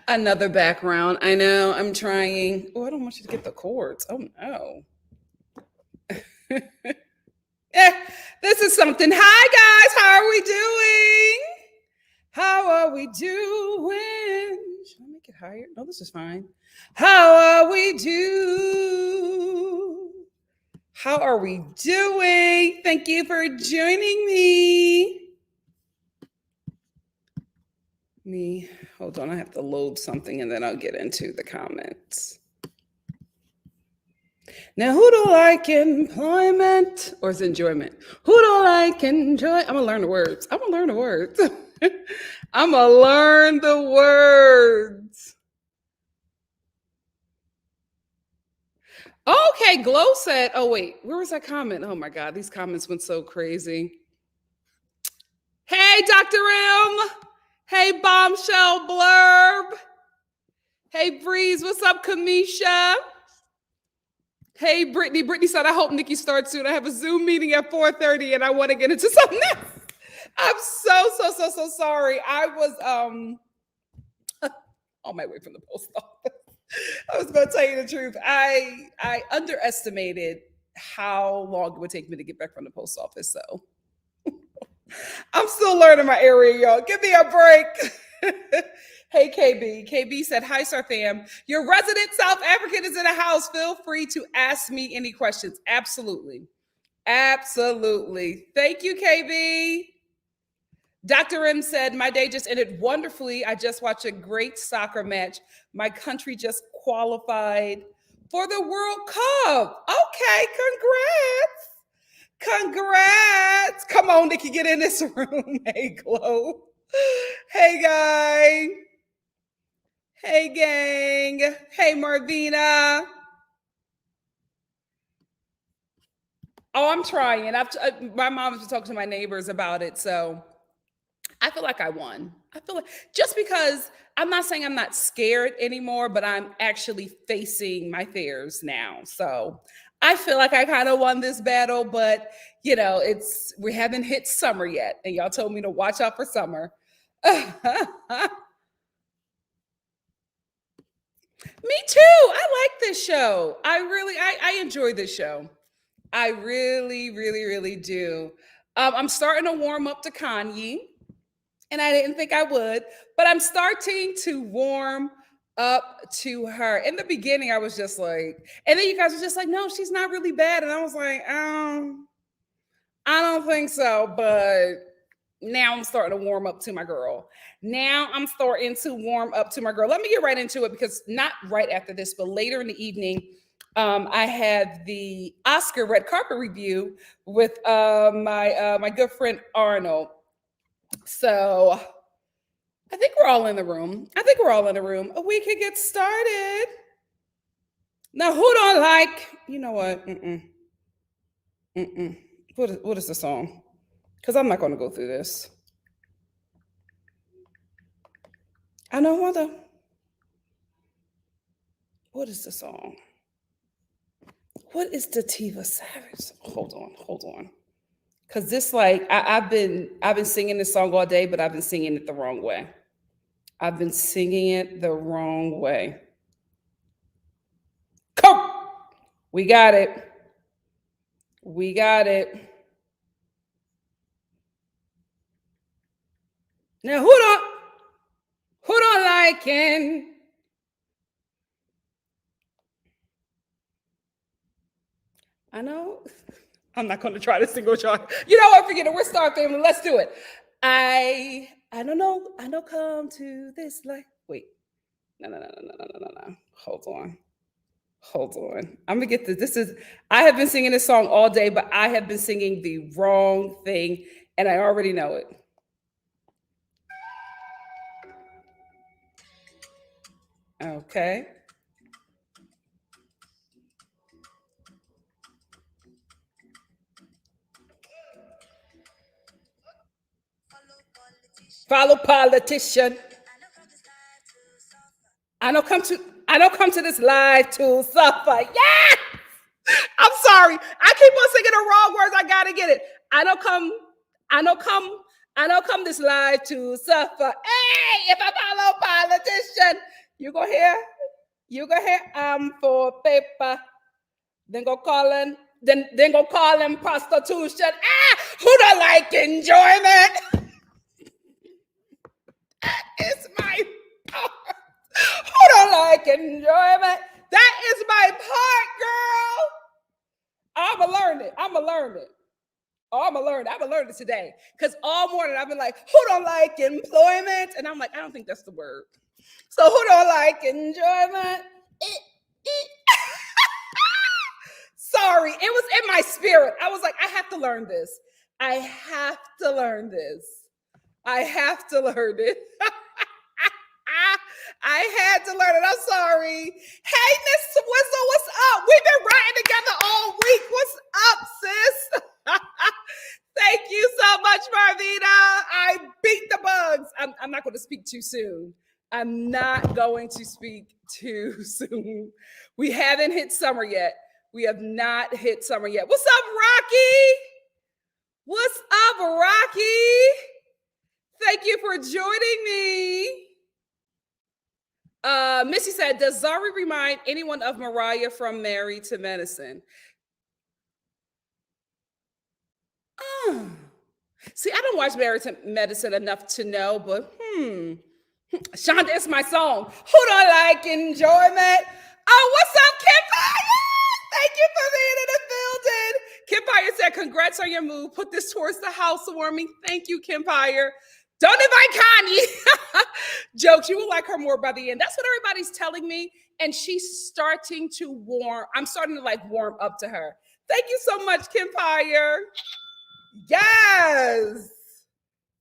Another background. I know. I'm trying. Oh, I don't want you to get the cords. Oh no. This is something. Hi guys, how are we doing? How are we doing? Should I make it higher? No, this is fine. How are we do? How are we doing? Thank you for joining me. Hold on, I have to load something and then I'll get into the comments. Now, who don't like employment or is enjoyment? Who don't like enjoy? I'm gonna learn the words. I'm gonna learn the words. I'm gonna learn the words. Okay, Glow said, oh wait, where was that comment? Oh my God, these comments went so crazy. Hey, Dr. M. Hey, Bombshell Blurb. Hey, Breeze, what's up, Kamisha? Hey, Brittany. Brittany said, I hope Nikki starts soon. I have a Zoom meeting at 4:30 and I want to get into something else. I'm so sorry. I was on my way from the post office. I was going to tell you the truth. I underestimated how long it would take me to get back from the post office. So I'm still learning my area, y'all. Give me a break. Hey, KB. KB said, hi, Sir Fam. Your resident South African is in the house. Feel free to ask me any questions. Absolutely. Absolutely. Thank you, KB. Dr. M said, my day just ended wonderfully. I just watched a great soccer match. My country just qualified for the World Cup. Okay, congrats. Congrats. Come on, Nikki, get in this room. Hey, Glow. Hey, guy. Hey, gang. Hey, Marvina. Oh, I'm trying. My mom's been talking to my neighbors about it, so I feel like I won. I feel like just because I'm not saying I'm not scared anymore, but I'm actually facing my fears now. So I feel like I kind of won this battle, but you know, we haven't hit summer yet, and y'all told me to watch out for summer. Me too. I like this show. I enjoy this show. I really do. I'm starting to warm up to Khanyi. And I didn't think I would, but I'm starting to warm up to her. In the beginning, I was just like, and then you guys were just like, no, she's not really bad. And I was like, I don't think so. But now I'm starting to warm up to my girl. Let me get right into it because not right after this, but later in the evening, I had the Oscar red carpet review with my good friend Arnold. So I think we're all in the room. We could get started. Now, who don't like, you know what? What is the song? Because I'm not going to go through this. I know what is the song? What is the Tiva Savage? Hold on. Because this, like, I've been singing this song all day, but I've been singing it the wrong way. Come! We got it. Now, who don't like it? I know. I'm not going to try to sing with y'all. You know what? Forget it. We're Star Family. Let's do it. I don't know. I know. Come to this life. Wait. No. Hold on. I'm gonna get this. I have been singing this song all day, but I have been singing the wrong thing, and I already know it. Okay. Follow politician. I don't come to this live to suffer. Yeah. I'm sorry. I keep on singing the wrong words. I gotta get it. I don't come this live to suffer. Hey, if I follow politician, You go here. You go here. I'm for paper. Then go calling. Then go calling prostitution. Ah, who don't like enjoyment? It's my part. Who don't like enjoyment? That is my part, girl. I'ma learn it. I'ma learn it. Oh, I'm gonna learn. I'm gonna learn it today. Because all morning I've been like, who don't like employment? And I'm like, I don't think that's the word. So who don't like enjoyment? Sorry, it was in my spirit. I was like, I have to learn this. I have to learn this. I have to learn it. I had to learn it. I'm sorry. Hey, Miss Whistle, what's up? We've been riding together all week. What's up, sis? Thank you so much, Marvita. I beat the bugs. I'm not going to speak too soon. I'm not going to speak too soon. We haven't hit summer yet. We have not hit summer yet. What's up, Rocky? What's up, Rocky? Thank you for joining me. Missy said, does Zari remind anyone of Mariah from Married to Medicine? See, I don't watch Married to Medicine enough to know, but Shonda, it's my song. Who don't like enjoyment? Oh, what's up, Kim Fire? Thank you for being in the building. Kim Fire said, congrats on your move. Put this towards the housewarming. Thank you, Kim Fire. Don't invite Khanyi. Jokes, you will like her more by the end. That's what everybody's telling me. And she's starting to warm. I'm starting to like warm up to her. Thank you so much, Kim Fire. Yes.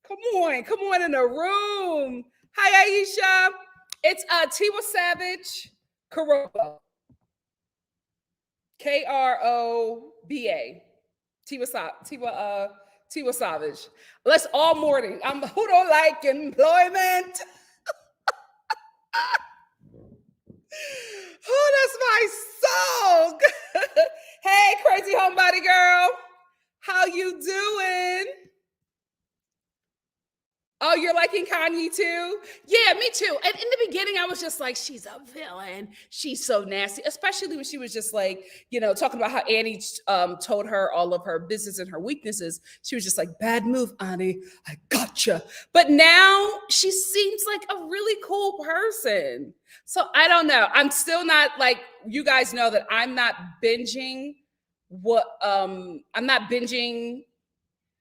Come on in the room. Hi, Aisha. It's Tiwa Savage Karoba. Kroba. Tiwa Savage. Let's all morning. Who don't like employment? Oh, that's my song. Hey, crazy homebody girl. How you doing? Oh, you're liking Khanyi too? Yeah, me too. And in the beginning, I was just like, she's a villain. She's so nasty, especially when she was just like, talking about how Annie told her all of her business and her weaknesses. She was just like, bad move, Annie. I gotcha. But now she seems like a really cool person. So I don't know. I'm still not like, you guys know that I'm not binging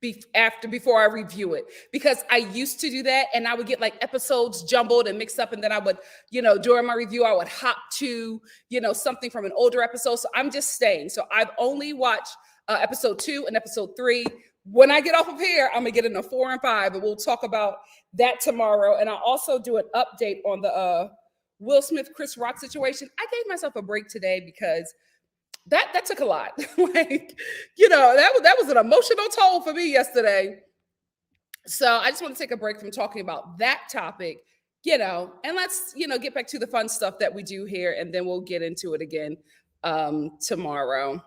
before I review it, because I used to do that and I would get like episodes jumbled and mixed up, and then I would, during my review, I would hop to, something from an older episode. So I'm just staying. So I've only watched episode 2 and episode 3. When I get off of here, I'm gonna get into 4 and 5, and we'll talk about that tomorrow. And I'll also do an update on the Will Smith, Chris Rock situation. I gave myself a break today because that took a lot. Like, that was an emotional toll for me yesterday. So I just want to take a break from talking about that topic, and let's, get back to the fun stuff that we do here, and then we'll get into it again tomorrow.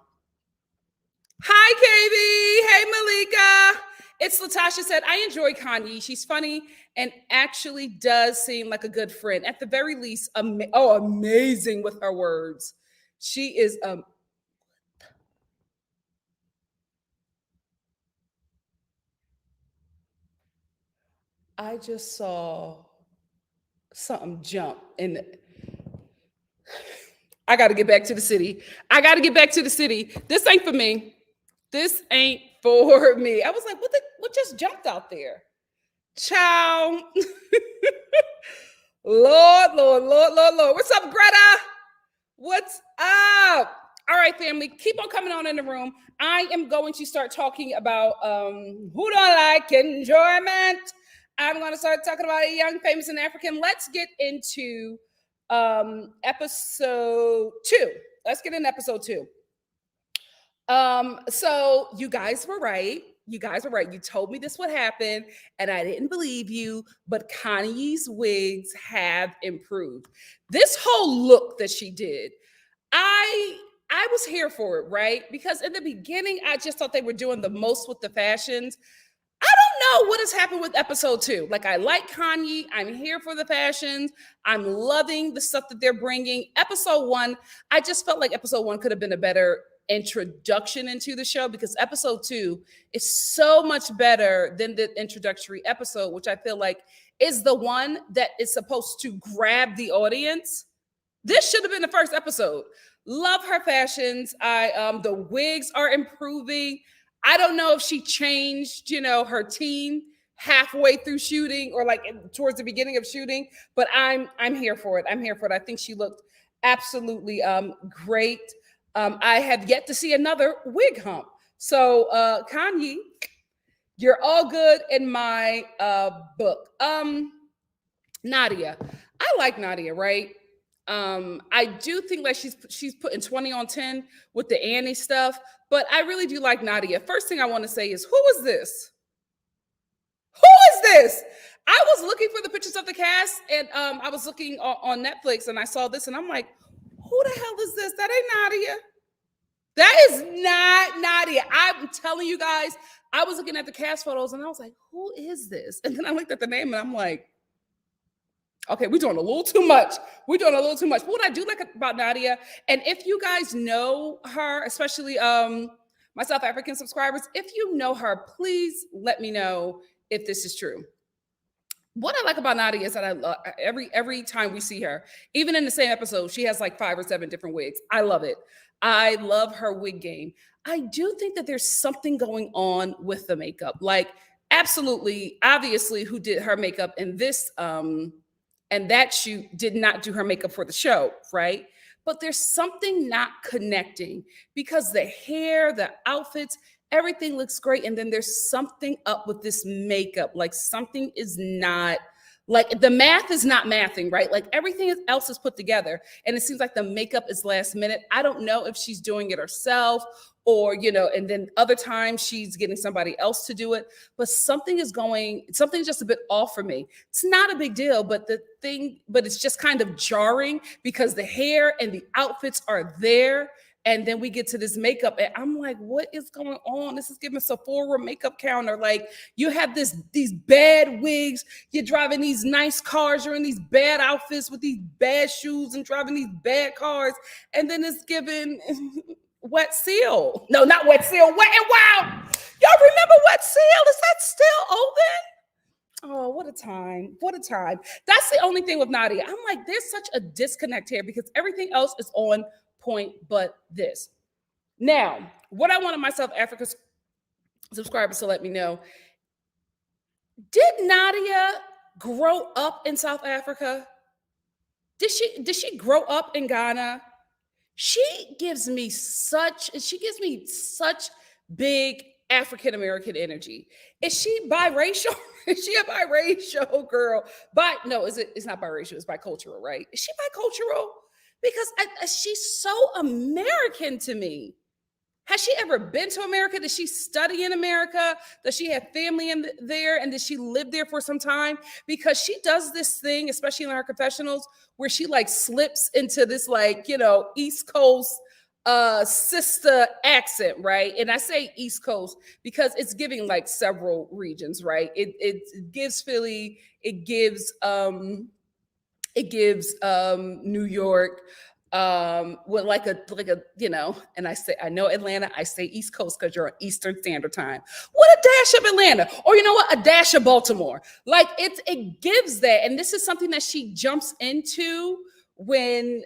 Hi, KB. Hey, Malika. It's Latasha said, I enjoy Khanyi. She's funny and actually does seem like a good friend. At the very least, amazing with her words. She is I just saw something jump in. I got to get back to the city. This ain't for me. This ain't for me. I was like, what just jumped out there? Ciao. Lord. What's up, Greta? What's up? All right, family, keep on coming on in the room. I am going to start talking about who don't like enjoyment. I'm going to start talking about a young, famous, and African. Let's get into episode 2. Let's get into episode 2. So you guys were right. You told me this would happen, and I didn't believe you. But Kanye's wigs have improved. This whole look that she did, I was here for it, right? Because in the beginning, I just thought they were doing the most with the fashions. I don't know what has happened with episode 2. Like, I like Khanyi. I'm here for the fashions. I'm loving the stuff that they're bringing. Episode 1, I just felt like episode 1 could have been a better introduction into the show, because episode 2 is so much better than the introductory episode, which I feel like is the one that is supposed to grab the audience. This should have been the first episode. Love her fashions. The wigs are improving. I don't know if she changed, her team halfway through shooting or like towards the beginning of shooting, but I'm here for it. I'm here for it. I think she looked absolutely great. I have yet to see another wig hump. So Khanyi, you're all good in my book. Nadia. I like Nadia, right? I do think like she's putting 20 on 10 with the Annie stuff, but I really do like Nadia. First thing I want to say is, who is this? Who is this? I was looking for the pictures of the cast, and I was looking on Netflix, and I saw this, and I'm like, who the hell is this? That ain't Nadia. That is not Nadia. I'm telling you guys, I was looking at the cast photos, and I was like, who is this? And then I looked at the name, and I'm like, okay, we're doing a little too much. We're doing a little too much. But what I do like about Nadia, and if you guys know her, especially my South African subscribers, if you know her, please let me know if this is true. What I like about Nadia is that I love every time we see her, even in the same episode, she has like 5 or 7 different wigs. I love it. I love her wig game. I do think that there's something going on with the makeup. Like, absolutely, obviously, who did her makeup in this and that shoot did not do her makeup for the show, right? But there's something not connecting, because the hair, the outfits, everything looks great. And then there's something up with this makeup. Like, something is not, like, the math is not mathing, right? Like, everything else is put together. And it seems like the makeup is last minute. I don't know if she's doing it herself, or, and then other times she's getting somebody else to do it. But something's just a bit off for me. It's not a big deal, but it's just kind of jarring, because the hair and the outfits are there. And then we get to this makeup, and I'm like, what is going on? This is giving Sephora makeup counter. Like, you have these bad wigs, you're driving these nice cars, you're in these bad outfits with these bad shoes and driving these bad cars. And then it's giving Wet Seal. No, not Wet Seal. Wet and Wild. Y'all remember Wet Seal? Is that still open? Oh, what a time. What a time. That's the only thing with Nadia. I'm like, there's such a disconnect here, because everything else is on point but this. Now, what I wanted my South Africa subscribers to let me know, did Nadia grow up in South Africa? Did she grow up in Ghana? She gives me such big African American energy. Is she biracial? Is she a biracial girl? No, it's not biracial, it's bicultural, right? Is she bicultural? Because she's so American to me. Has she ever been to America? Did she study in America? Does she have family there? And did she live there for some time? Because she does this thing, especially in her confessionals, where she like slips into this like, East Coast sister accent, right? And I say East Coast because it's giving like several regions, right? It gives Philly, it gives New York, with like a and I know Atlanta, I say East Coast because you're on Eastern Standard Time. What a dash of Atlanta, or a dash of Baltimore. Like, it gives that, and this is something that she jumps into when,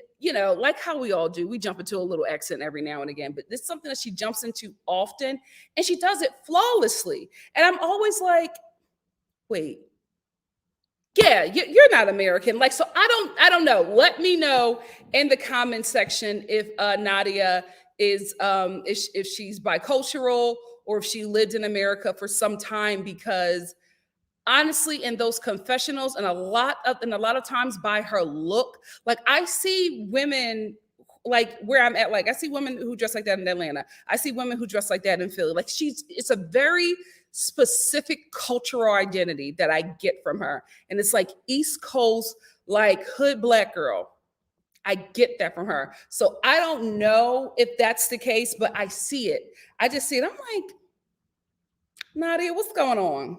like how we all do, we jump into a little accent every now and again, but this is something that she jumps into often, and she does it flawlessly. And I'm always like, wait, yeah, you're not American. Like, so I don't know. Let me know in the comment section if Nadia is if she's bicultural, or if she lived in America for some time, because honestly, in those confessionals, and a lot of times by her look, like, I see women like where I'm at, like I see women who dress like that in Atlanta. I see women who dress like that in Philly. Like, it's a very specific cultural identity that I get from her. And it's like East Coast, like hood Black girl. I get that from her. So I don't know if that's the case, but I see it. I just see it. I'm like, Nadia, what's going on?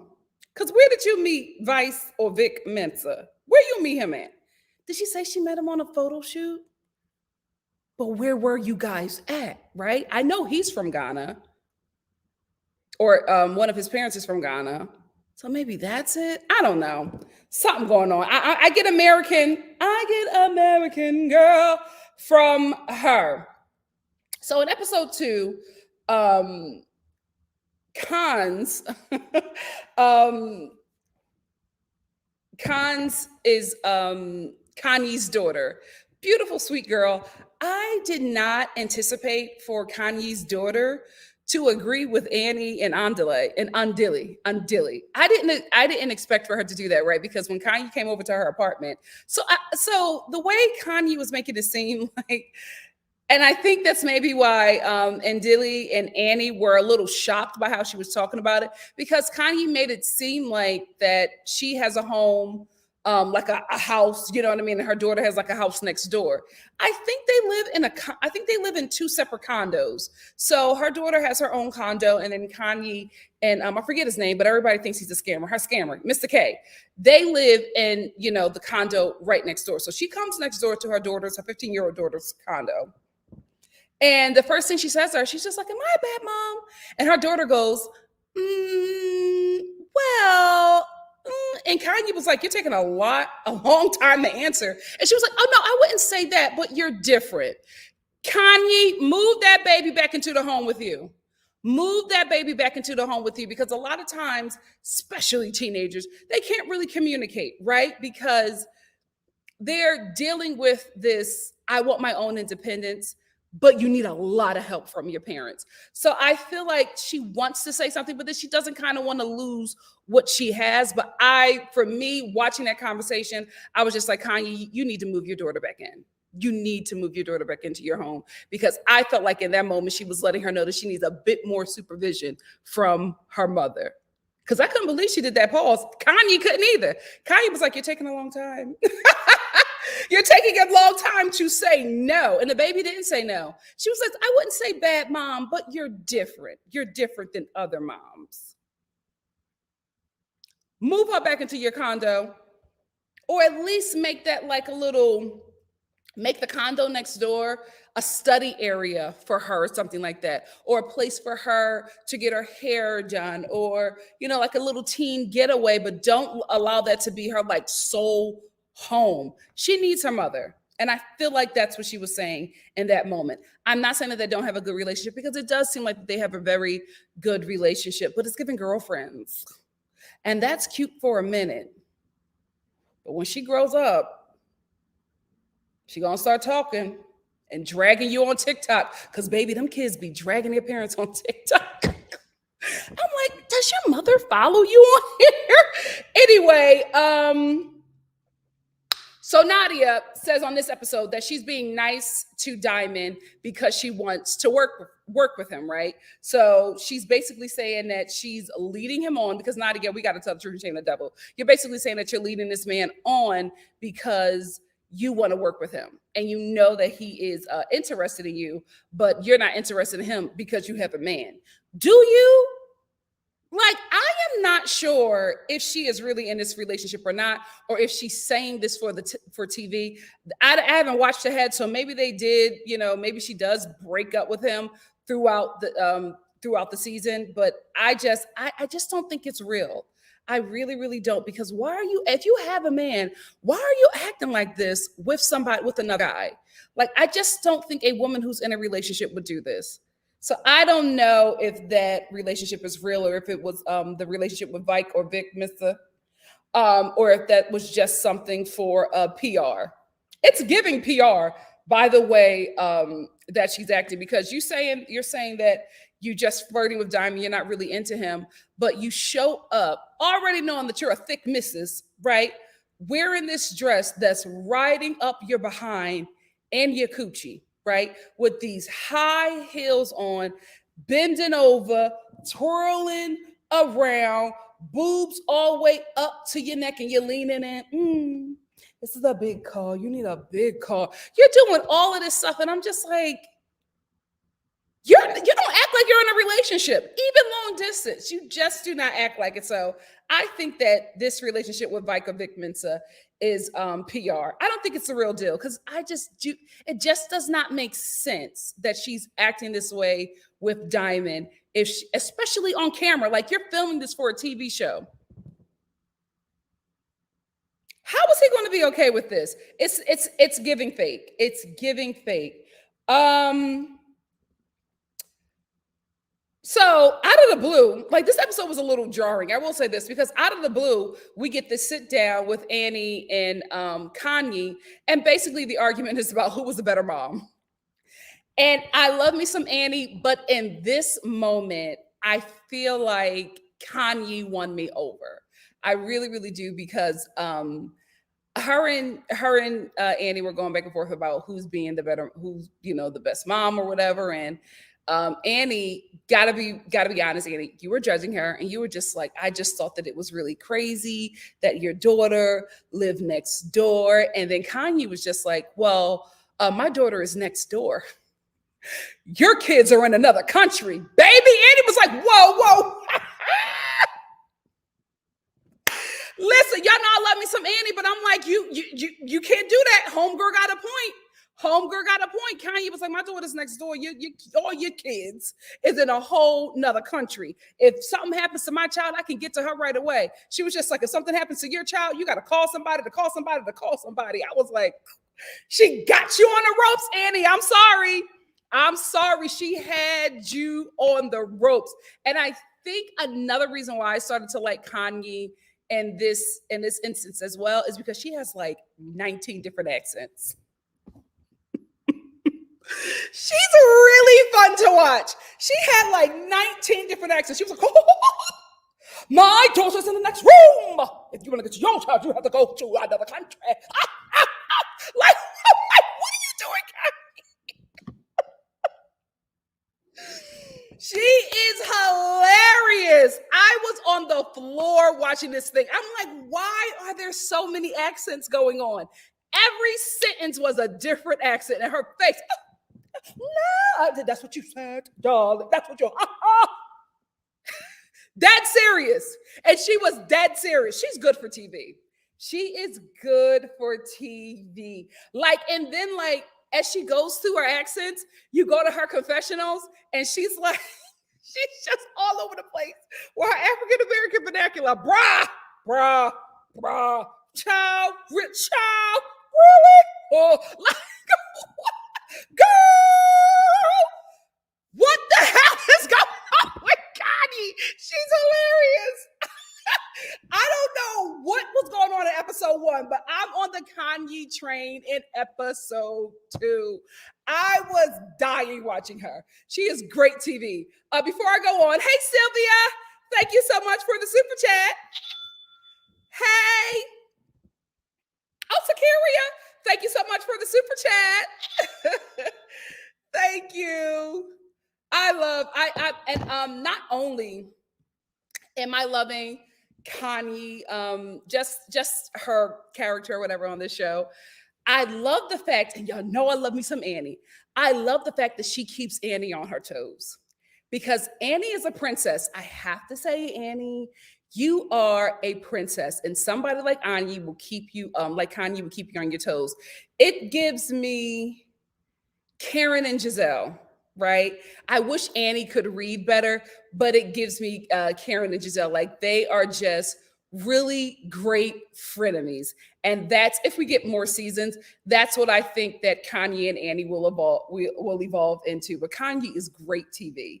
Because where did you meet Vice or Vic Mensa? Where you meet him at? Did she say she met him on a photo shoot? But where were you guys at, right? I know he's from Ghana, or one of his parents is from Ghana. So maybe that's it. I don't know. Something going on. I get American. I get American girl from her. So in episode 2, Cons, um, Cons is Kanye's daughter. Beautiful, sweet girl. I did not anticipate for Kanye's daughter to agree with Annie and Undilly. I didn't expect for her to do that, right? Because when Kanye came over to her apartment, so the way Kanye was making it seem like, and I think that's maybe why Dilly and Annie were a little shocked by how she was talking about it, because Kanye made it seem like that she has a home, like a house, you know what I mean? And her daughter has like a house next door. I think they live in 2 separate condos. So her daughter has her own condo, and then Kanye and I forget his name, but everybody thinks he's a scammer. Her scammer, Mr. K. They live in, the condo right next door. So she comes next door to her 15-year-old daughter's condo. And the first thing she says to her, she's just like, "Am I a bad mom?" And her daughter goes, well, and Kanye was like, "You're taking a long time to answer." And she was like, "Oh no, I wouldn't say that, but you're different. Kanye, move that baby back into the home with you. Move that baby back into the home with you," because a lot of times, especially teenagers, they can't really communicate, right? Because they're dealing with this, I want my own independence, but you need a lot of help from your parents. So I feel like she wants to say something, but then she doesn't kind of want to lose what she has. But for me, watching that conversation, I was just like, Kanye, you need to move your daughter back in. You need to move your daughter back into your home, because I felt like in that moment, she was letting her know that she needs a bit more supervision from her mother. Because I couldn't believe she did that pause. Kanye couldn't either. Kanye was like, "You're taking a long time." You're taking a long time to say no. And the baby didn't say no. She was like, "I wouldn't say bad mom, but you're different. You're different than other moms. Move her back into your condo, or at least make that like make the condo next door a study area for her, something like that, or a place for her to get her hair done, or, like a little teen getaway, but don't allow that to be her like sole home. She needs her mother." And I feel like that's what she was saying in that moment. I'm not saying that they don't have a good relationship, because it does seem like they have a very good relationship, but it's giving girlfriends. And that's cute for a minute. But when she grows up, she gonna start talking and dragging you on TikTok. Because baby, them kids be dragging their parents on TikTok. I'm like, does your mother follow you on here? Anyway, so Nadia says on this episode that she's being nice to Diamond because she wants to work with him, right? So she's basically saying that she's leading him on, because Nadia, we got to tell the truth and shame the devil. You're basically saying that you're leading this man on because you want to work with him, and you know that he is interested in you, but you're not interested in him because you have a man. Do you? Like, I am not sure if she is really in this relationship or not, or if she's saying this for TV. I haven't watched ahead, so maybe they did. Maybe she does break up with him throughout the season. But I just don't think it's real. I really, really don't. Because if you have a man, why are you acting like this with another guy? Like, I just don't think a woman who's in a relationship would do this. So I don't know if that relationship is real, or if it was the relationship with Vic Mensa, or if that was just something for PR. It's giving PR, by the way, that she's acting, because you're saying that you just flirting with Diamond, you're not really into him, but you show up already knowing that you're a thick missus, right? Wearing this dress that's riding up your behind and your coochie, right? With these high heels on, bending over, twirling around, boobs all the way up to your neck, and you're leaning in. This is a big car. You need a big car. You're doing all of this stuff, and I'm just like, you don't act like you're in a relationship, even long distance. You just do not act like it. So I think that this relationship with Vika Vic Mensa is PR. I don't think it's the real deal because I just do. It just does not make sense that she's acting this way with Diamond, if she, especially on camera. Like you're filming this for a TV show. How is he going to be okay with this? It's giving fake. It's giving fake. Um, So out of the blue, like this episode was a little jarring. I will say this because out of the blue, we get this sit down with Annie and Khanyi, and basically the argument is about who was the better mom. And I love me some Annie, but in this moment, I feel like Khanyi won me over. I really, really do because her and Annie were going back and forth about who's being the better, who's the best mom or whatever, and Annie, gotta be honest, Annie, you were judging her and you were just like, I just thought that it was really crazy that your daughter lived next door. And then Kanye was just like, well, my daughter is next door. Your kids are in another country, baby. Annie was like, whoa, whoa. Listen, y'all know I love me some Annie, but I'm like, you can't do that. Homegirl got a point. Homegirl got a point. Kanye was like, my daughter's next door. All your kids is in a whole nother country. If something happens to my child, I can get to her right away. She was just like, if something happens to your child, you got to call somebody to call somebody to call somebody. I was like, she got you on the ropes, Annie. I'm sorry. I'm sorry. She had you on the ropes. And I think another reason why I started to like Kanye in this instance as well is because she has like 19 different accents. She's really fun to watch. She had like 19 different accents. She was like, oh, my daughter's in the next room. If you want to get to your child, you have to go to another country. Like, what are you doing, She is hilarious. I was on the floor watching this thing. I'm like, why are there so many accents going on? Every sentence was a different accent, and her face. No, that's what you said, darling. That's what you're. Dead serious, and she was dead serious. She's good for TV. She is good for TV. Like, and then like as she goes through her accents, you go to her confessionals, and she's like, she's just all over the place with her African American vernacular. Brah, child, rich child, really? Oh, like, girl, what the hell is going on with Kanye? She's hilarious. I don't know what was going on in episode 1, but I'm on the Kanye train in episode 2. I was dying watching her. She is great TV. Before I go on, hey Sylvia, thank you so much for the super chat. Hey, oh Sakaria, thank you so much for the super chat. Thank you. And not only am I loving Kanye, just her character or whatever on this show, I love the fact, and y'all know I love me some Annie. I love the fact that she keeps Annie on her toes because Annie is a princess. I have to say, Annie, you are a princess, and somebody like Kanye will keep you, like Kanye will keep you on your toes. It gives me Karen and Giselle, right? I wish Annie could read better, but it gives me Karen and Giselle. Like they are just really great frenemies. And that's if we get more seasons, that's what I think that Kanye and Annie will evolve into. But Kanye is great TV.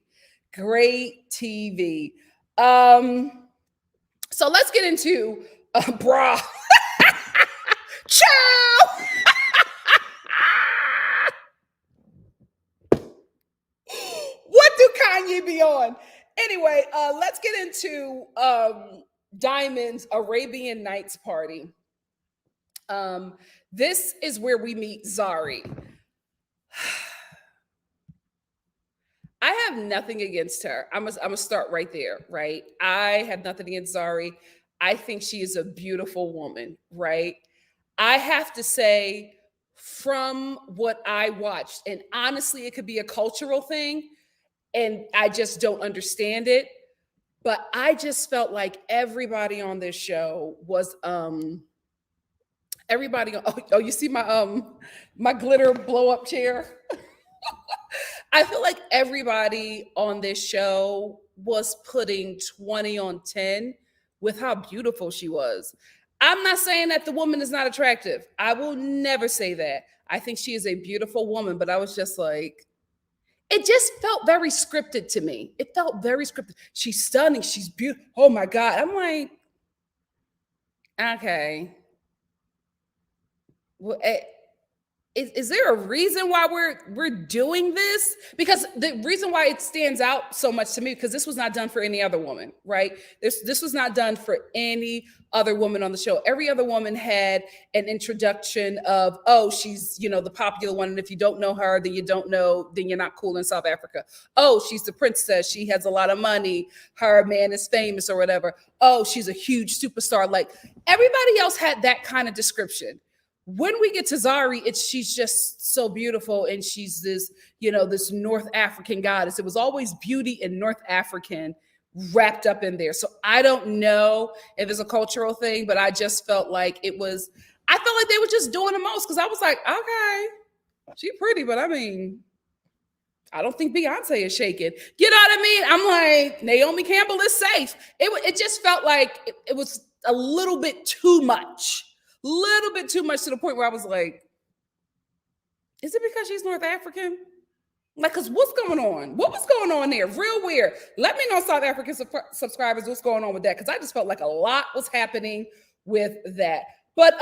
Great TV. So let's get into bra. Ciao. What do Kanye be on? Anyway, let's get into Diamond's Arabian Nights party. This is where we meet Zari. I have nothing against her. I'm gonna start right there, right? I have nothing against Zari. I think she is a beautiful woman, right? I have to say, from what I watched, and honestly, it could be a cultural thing. and I just don't understand it. But I just felt like everybody on this show was everybody. Oh, you see my glitter blow up chair. I feel like everybody on this show was putting 20 on 10 with how beautiful she was. I'm not saying that the woman is not attractive. I will never say that. I think she is a beautiful woman, but I was just like, it just felt very scripted to me. It felt very scripted. She's stunning. She's beautiful. Oh my God. I'm like, okay. Well, is there a reason why we're doing this? Because the reason why it stands out so much to me, because this was not done for any other woman, right? This was not done for any other woman on the show. Every other woman had an introduction of, oh, she's, the popular one, and if you don't know her, then you don't know, then you're not cool in South Africa. Oh, she's the princess, she has a lot of money, her man is famous or whatever. Oh, she's a huge superstar. Like, everybody else had that kind of description. When we get to Zari, she's just so beautiful, and she's this, this North African goddess. It was always beauty and North African wrapped up in there. So I don't know if it's a cultural thing, but I just felt like I felt like they were just doing the most, because I was like, okay, she's pretty, but I mean, I don't think Beyonce is shaking. You know what I mean? I'm like, Naomi Campbell is safe. It just felt like it was a little bit too much. Little bit too much, to the point where I was like, is it because she's North African? Like, because what's going on? What was going on there? Real weird. Let me know, South African subscribers, what's going on with that, because I just felt like a lot was happening with that. But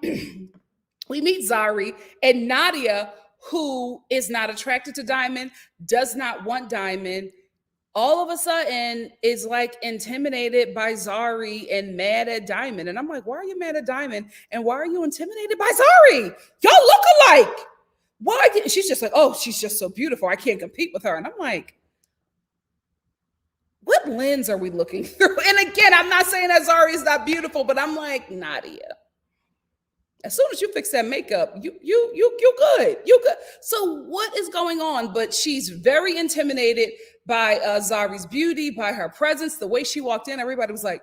we meet Zari, and Nadia, who is not attracted to Diamond, does not want Diamond, all of a sudden is like intimidated by Zari and mad at Diamond. And I'm like, why are you mad at Diamond? And why are you intimidated by Zari? Y'all look alike. Why? She's just like, oh, she's just so beautiful, I can't compete with her. And I'm like, what lens are we looking through? And again, I'm not saying that Zari is not beautiful, but I'm like, Nadia, as soon as you fix that makeup, you good. You good. So what is going on? But she's very intimidated by Zari's beauty, by her presence, the way she walked in. Everybody was like,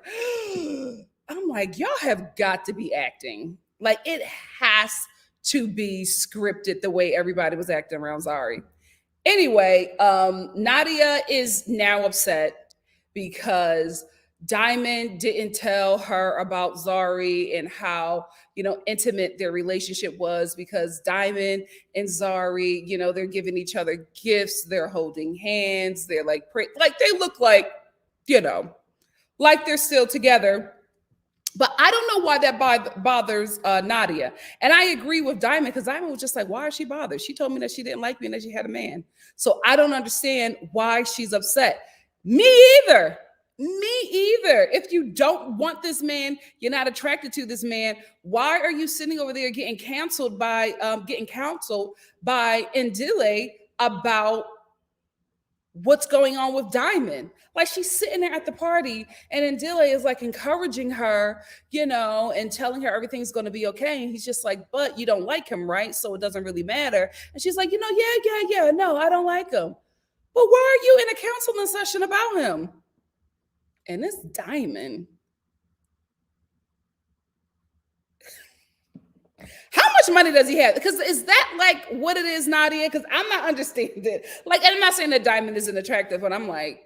I'm like, y'all have got to be acting. Like, it has to be scripted the way everybody was acting around Zari. Anyway, Nadia is now upset because Diamond didn't tell her about Zari and how, intimate their relationship was, because Diamond and Zari, they're giving each other gifts, they're holding hands, they're like they look like, like they're still together. But I don't know why that bothers Nadia. And I agree with Diamond, because Diamond was just like, why is she bothered? She told me that she didn't like me and that she had a man. So I don't understand why she's upset. Me either. If you don't want this man, you're not attracted to this man, why are you sitting over there getting counseled by Ndile about what's going on with Diamond? Like, she's sitting there at the party, and Ndile is like encouraging her, and telling her everything's going to be okay. And he's just like, but you don't like him, right? So it doesn't really matter. And she's like, yeah, no, I don't like him. But why are you in a counseling session about him? And this Diamond, how much money does he have? Because is that like what it is, Nadia? Because I'm not understanding. Like, and I'm not saying that Diamond isn't attractive, but I'm like,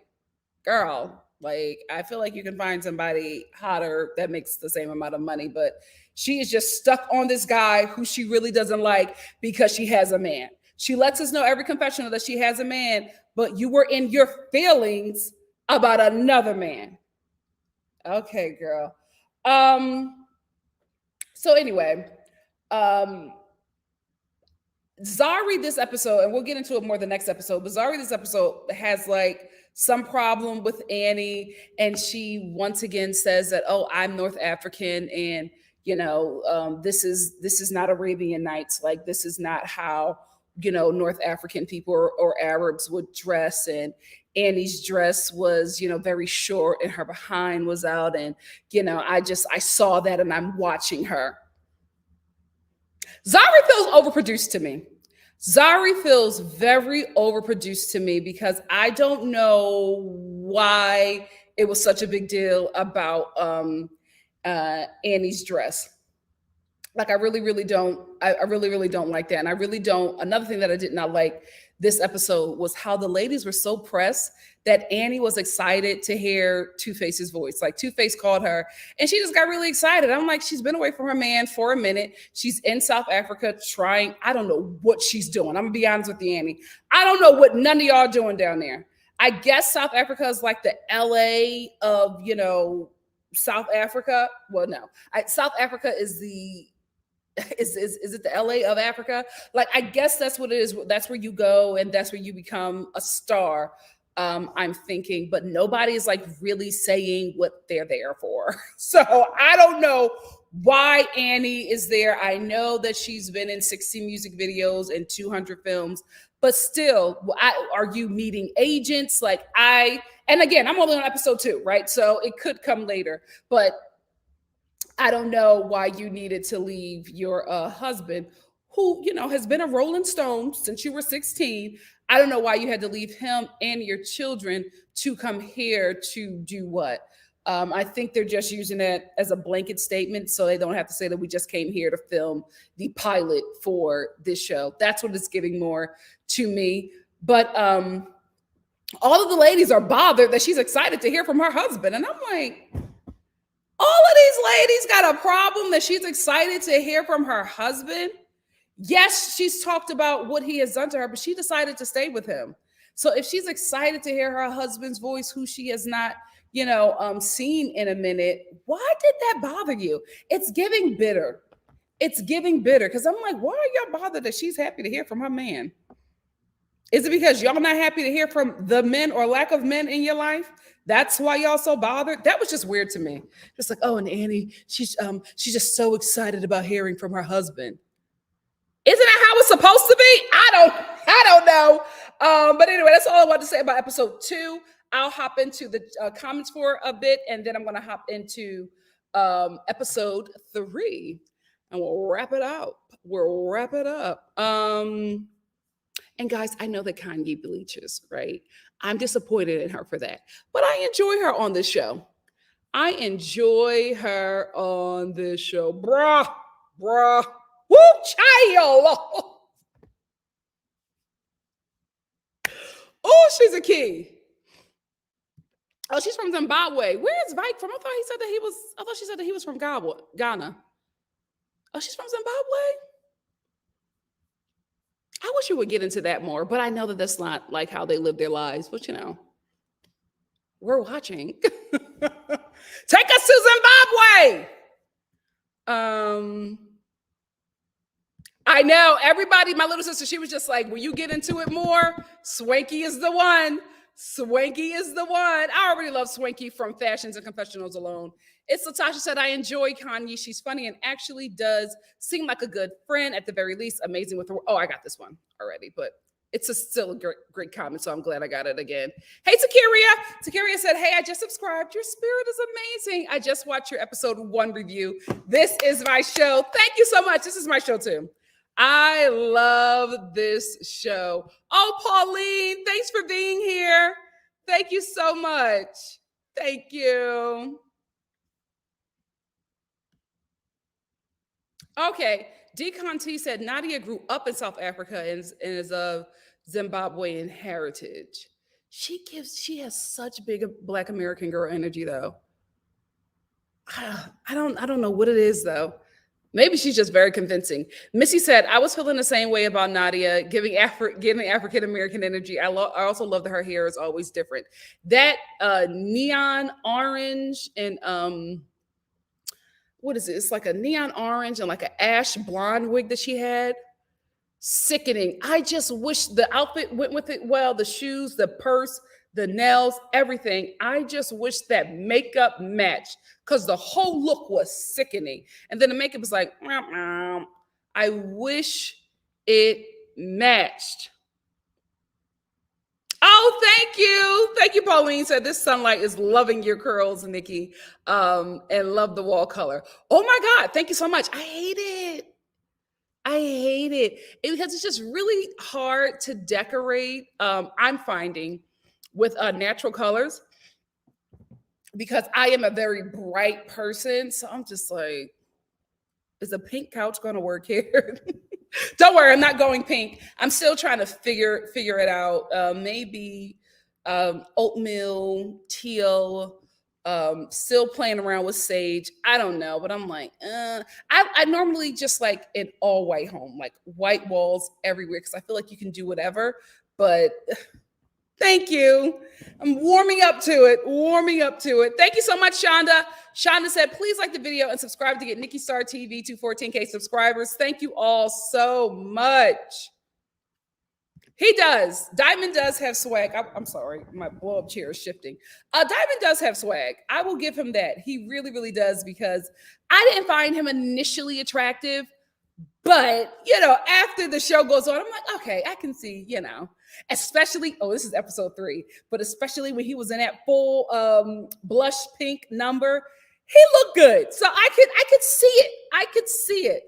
girl, like, I feel like you can find somebody hotter that makes the same amount of money, but she is just stuck on this guy who she really doesn't like because she has a man. She lets us know every confessional that she has a man, but you were in your feelings about another man. Okay, girl. So anyway, Zari this episode, and we'll get into it more the next episode, but Zari this episode has like some problem with Annie, and she once again says that, oh, I'm North African, and this is not Arabian Nights. Like, this is not how North African people or Arabs would dress. And Annie's dress was, very short, and her behind was out. And, I saw that, and I'm watching her. Zari feels overproduced to me. Zari feels very overproduced to me because I don't know why it was such a big deal about Annie's dress. Like I really, really don't. I really, really don't like that, and I really don't. Another thing that I did not like this episode was how the ladies were so pressed that Annie was excited to hear Two Face's voice. Like Two Face called her, and she just got really excited. I'm like, she's been away from her man for a minute. She's in South Africa trying. I don't know what she's doing. I'm gonna be honest with you, Annie. I don't know what none of y'all doing down there. I guess South Africa is like the LA of South Africa. Well, no, South Africa is the is it the LA of Africa? Like, I guess that's what it is. That's where you go and that's where you become a star. I'm thinking, but nobody is like really saying what they're there for. So I don't know why Annie is there. I know that she's been in 60 music videos and 200 films, but still, are you meeting agents? And again, I'm only on episode 2, right? So it could come later, but I don't know why you needed to leave your husband, who has been a Rolling Stone since you were 16. I don't know why you had to leave him and your children to come here to do what. I think they're just using it as a blanket statement so they don't have to say that we just came here to film the pilot for this show. That's what it's giving more to me. But all of the ladies are bothered that she's excited to hear from her husband. And I'm like, all of these ladies got a problem that she's excited to hear from her husband. Yes, she's talked about what he has done to her, but she decided to stay with him. So if she's excited to hear her husband's voice, who she has not, seen in a minute, why did that bother you? It's giving bitter. It's giving bitter because I'm like, why are y'all bothered that she's happy to hear from her man? Is it because y'all not happy to hear from the men or lack of men in your life? That's why y'all so bothered? That was just weird to me. Just like, oh, and Annie, she's just so excited about hearing from her husband. Isn't that how it's supposed to be? I don't know. But anyway, that's all I wanted to say about episode 2. I'll hop into the comments for a bit, and then I'm going to hop into episode 3, and we'll wrap it up. And guys, I know that Khanyi bleaches, right? I'm disappointed in her for that. But I enjoy her on this show. Bruh. Woo, child. Oh, she's a key. Oh, she's from Zimbabwe. Where is Vike from? I thought she said that he was from Ghana. Oh, she's from Zimbabwe? I wish you would get into that more, but I know that that's not like how they live their lives. But we're watching. Take us to Zimbabwe. I know everybody, my little sister, she was just like, will you get into it more? Swanky is the one. I already love Swanky from Fashions and Confessionals alone. It's Latasha said, I enjoy Khanyi. She's funny and actually does seem like a good friend, at the very least. Amazing with her. Oh, I got this one already, but it's still a great comment, so I'm glad I got it again. Hey, Takiria said, hey, I just subscribed. Your spirit is amazing. I just watched your episode 1 review. This is my show. Thank you so much. This is my show too. I love this show. Oh, Pauline, thanks for being here. Thank you so much. Thank you. Okay. D. Conti said Nadia grew up in South Africa and is of Zimbabwean heritage. She has such big Black American girl energy though. I don't know what it is though. Maybe she's just very convincing. Missy said, I was feeling the same way about Nadia, giving African American energy. I also love that her hair is always different. That neon orange and what is it? It's like a neon orange and like an ash blonde wig that she had. Sickening. I just wish the outfit went with it well. The shoes, the purse, the nails, everything. I just wish that makeup matched because the whole look was sickening. And then the makeup was like, I wish it matched. Oh, thank you. Thank you, Pauline said this sunlight is loving your curls, Nikki, and love the wall color. Oh my God. Thank you so much. I hate it. I hate because it's just really hard to decorate. I'm finding with natural colors because I am a very bright person. So I'm just like, is a pink couch going to work here? Don't worry, I'm not going pink. I'm still trying to figure it out. Maybe oatmeal, teal. Still playing around with sage. I don't know, but I'm like, I normally just like an all white home, like white walls everywhere, because I feel like you can do whatever. But thank you. I'm warming up to it. Warming up to it. Thank you so much, Shonda. Shonda said, please like the video and subscribe to get NikkiStar TV to 14K subscribers. Thank you all so much. He does. Diamond does have swag. I'm sorry, my blow up chair is shifting. Diamond does have swag. I will give him that. He really, really does, because I didn't find him initially attractive. But, after the show goes on, I'm like, okay, I can see, especially, this is episode 3, but especially when he was in that full blush pink number, he looked good. So I could see it. I could see it.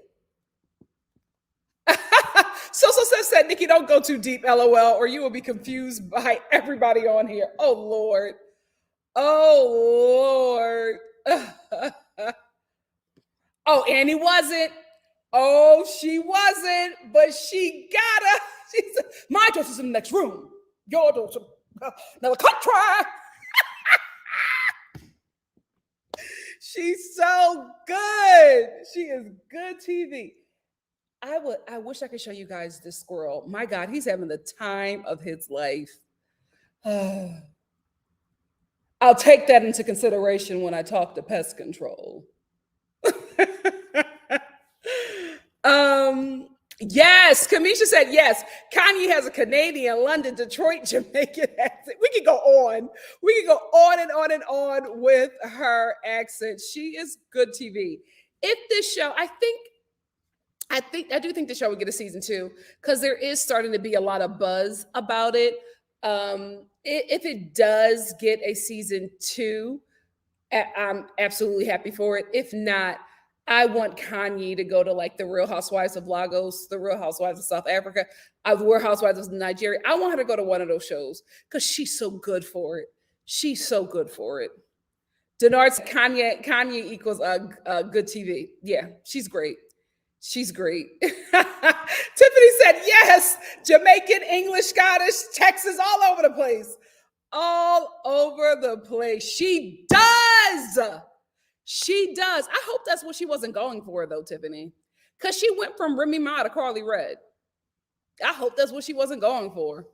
So said, Nikki, don't go too deep, LOL, or you will be confused by everybody on here. Oh, Lord. Oh, Lord. Oh, and he wasn't. Oh, she wasn't, but she gotta. She said, my dress is in the next room. Your dress, another country. She's so good. She is good TV. I wish I could show you guys this squirrel. My God, he's having the time of his life. I'll take that into consideration when I talk to pest control. Yes, Kamisha said yes. Khanyi has a Canadian, London, Detroit, Jamaican accent. We can go on. We can go on and on and on with her accent. She is good TV. If this show, I do think the show will get a season 2, because there is starting to be a lot of buzz about it. If it does get a season 2, I'm absolutely happy for it. If not, I want Khanyi to go to like the Real Housewives of Lagos, the Real Housewives of South Africa, the Real Housewives of Nigeria. I want her to go to one of those shows, because she's so good for it. She's so good for it. Denard's Khanyi equals good TV. Yeah, she's great. She's great. Tiffany said yes. Jamaican, English, Scottish, Texas, all over the place. All over the place. She does. She does. I hope that's what she wasn't going for, though, Tiffany. Because she went from Remy Ma to Carly Red. I hope that's what she wasn't going for.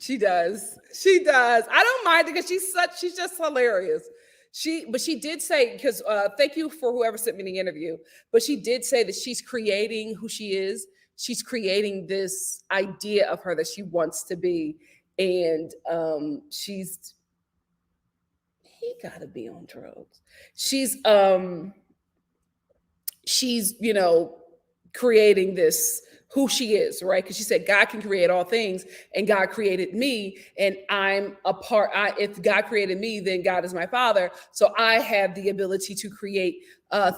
She does. She does. I don't mind it, because she's just hilarious. But she did say, because thank you for whoever sent me the interview, but she did say that she's creating who she is. She's creating this idea of her that she wants to be. And he gotta be on drugs. She's creating this who she is, right? Because she said God can create all things, and God created me, and I'm a part. If God created me, then God is my father, so I have the ability to create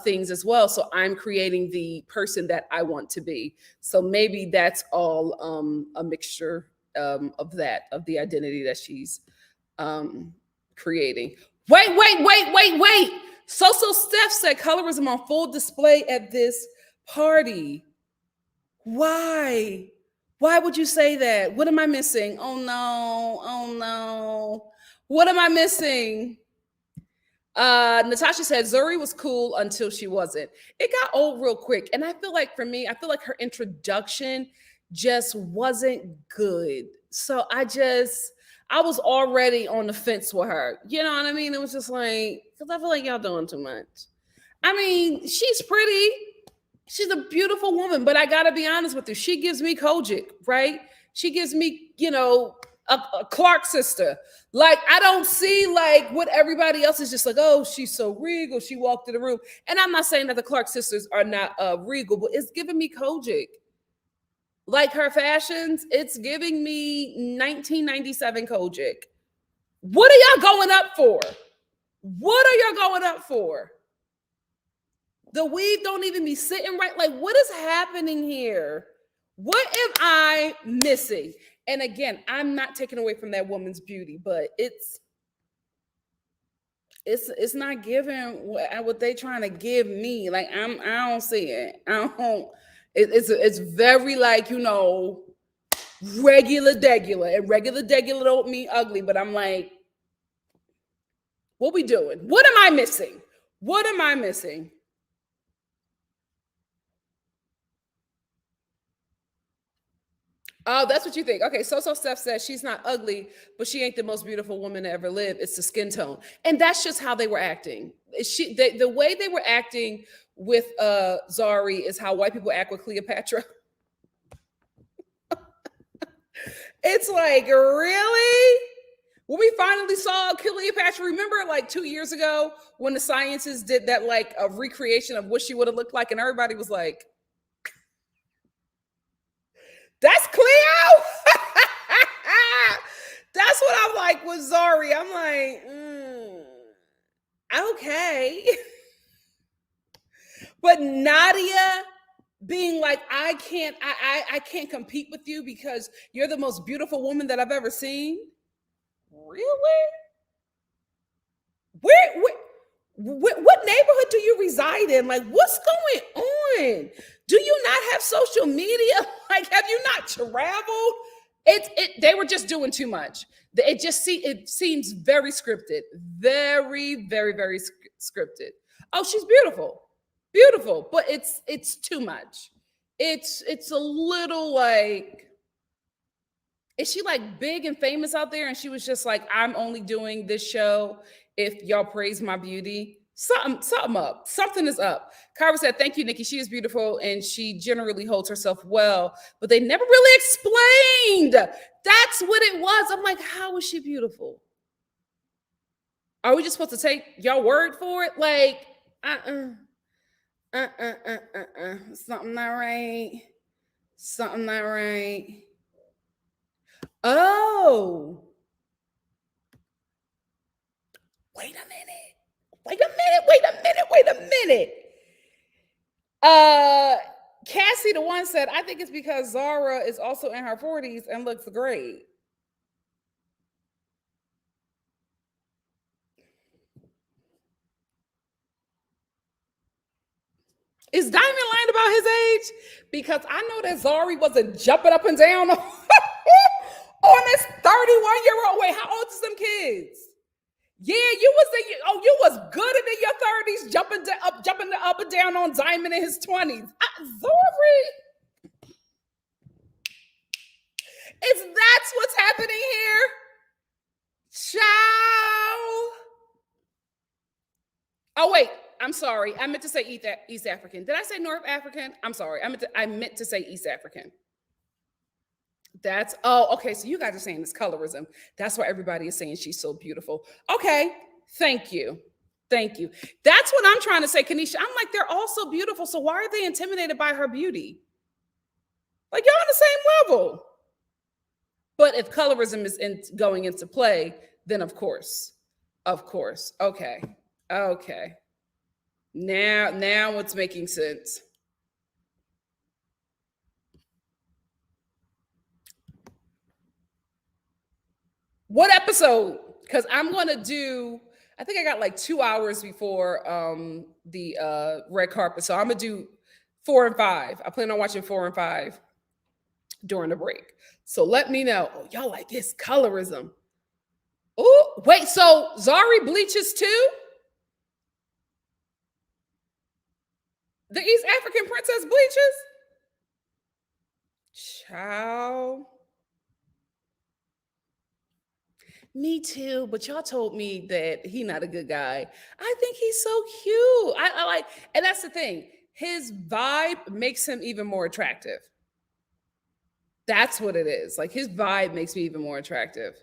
things as well. So I'm creating the person that I want to be. So maybe that's all a mixture of the identity that she's creating. Wait. So Steph said colorism on full display at this party. Why? Why would you say that? What am I missing? Oh no. What am I missing? Natasha said Zuri was cool until she wasn't. It got old real quick. And I feel like for me, her introduction just wasn't good. So I was already on the fence with her. You know what I mean? It was just like, because I feel like y'all doing too much. I mean, she's pretty. She's a beautiful woman, but I gotta be honest with you. She gives me Kojic, right? She gives me, a Clark sister. Like, I don't see like what everybody else is just like, oh, she's so regal. She walked in the room. And I'm not saying that the Clark sisters are not regal, but it's giving me Kojic. Like her fashions, it's giving me 1997 Kojic. What are y'all going up for? What are y'all going up for? The weave don't even be sitting right. Like, what is happening here? What am I missing? And again, I'm not taking away from that woman's beauty, but it's not giving what they trying to give me. Like, I don't see it. I don't. It's very like, regular degular, and regular degular don't mean ugly. But I'm like, what we doing? What am I missing? What am I missing? Oh, that's what you think. Okay, so Steph says she's not ugly, but she ain't the most beautiful woman to ever live. It's the skin tone, and that's just how they were acting. The way they were acting with Zari is how white people act with Cleopatra. It's like, really? When we finally saw Cleopatra, remember like 2 years ago when the scientists did that like a recreation of what she would have looked like, and everybody was like, "That's Cleo." That's what I'm like with Zari. I'm like, okay. But Nadia being like, I can't compete with you because you're the most beautiful woman that I've ever seen. Really? Where what neighborhood do you reside in? Like, what's going on? Do you not have social media? Like, have you not traveled? They were just doing too much. It seems very scripted, very very very scripted. Oh, she's beautiful, beautiful, but it's too much. It's a little like, is she like big and famous out there and she was just like, I'm only doing this show if y'all praise my beauty? Something up. Something is up. Carver said, thank you, Nikki. She is beautiful and she generally holds herself well, but they never really explained. That's what it was. I'm like, how is she beautiful? Are we just supposed to take y'all word for it? Like, something not right. Something not right. Oh, wait a minute. Wait a minute. Wait a minute. Wait a minute. Cassie, the one said, I think it's because Zara is also in her 40s and looks great. Is Diamond lying about his age? Because I know that Zari wasn't jumping up and down on, on this 31-year-old. Wait, how old is them kids? Yeah, you was good in your 30s, jumping up and down on Diamond in his 20s. Zori, that's what's happening here? Ciao. Oh wait, I'm sorry. I meant to say East African. Did I say North African? I'm sorry. I meant to say East African. Okay. So you guys are saying it's colorism. That's why everybody is saying she's so beautiful. Okay. Thank you. Thank you. That's what I'm trying to say, Kanisha. I'm like, they're all so beautiful. So why are they intimidated by her beauty? Like, y'all on the same level. But if colorism is going into play, then of course. Okay. Okay. Now it's making sense. What episode? Because I'm gonna do. I think I got like 2 hours before the red carpet, so I'm gonna do 4 and 5. I plan on watching 4 and 5 during the break. So let me know. Oh, y'all like it's colorism. Oh, wait. So Zari bleaches too? The East African princess bleaches? Ciao. Me too, but y'all told me that he not a good guy. I think he's so cute. I like, and that's the thing. His vibe makes him even more attractive. That's what it is. Like, his vibe makes me even more attractive.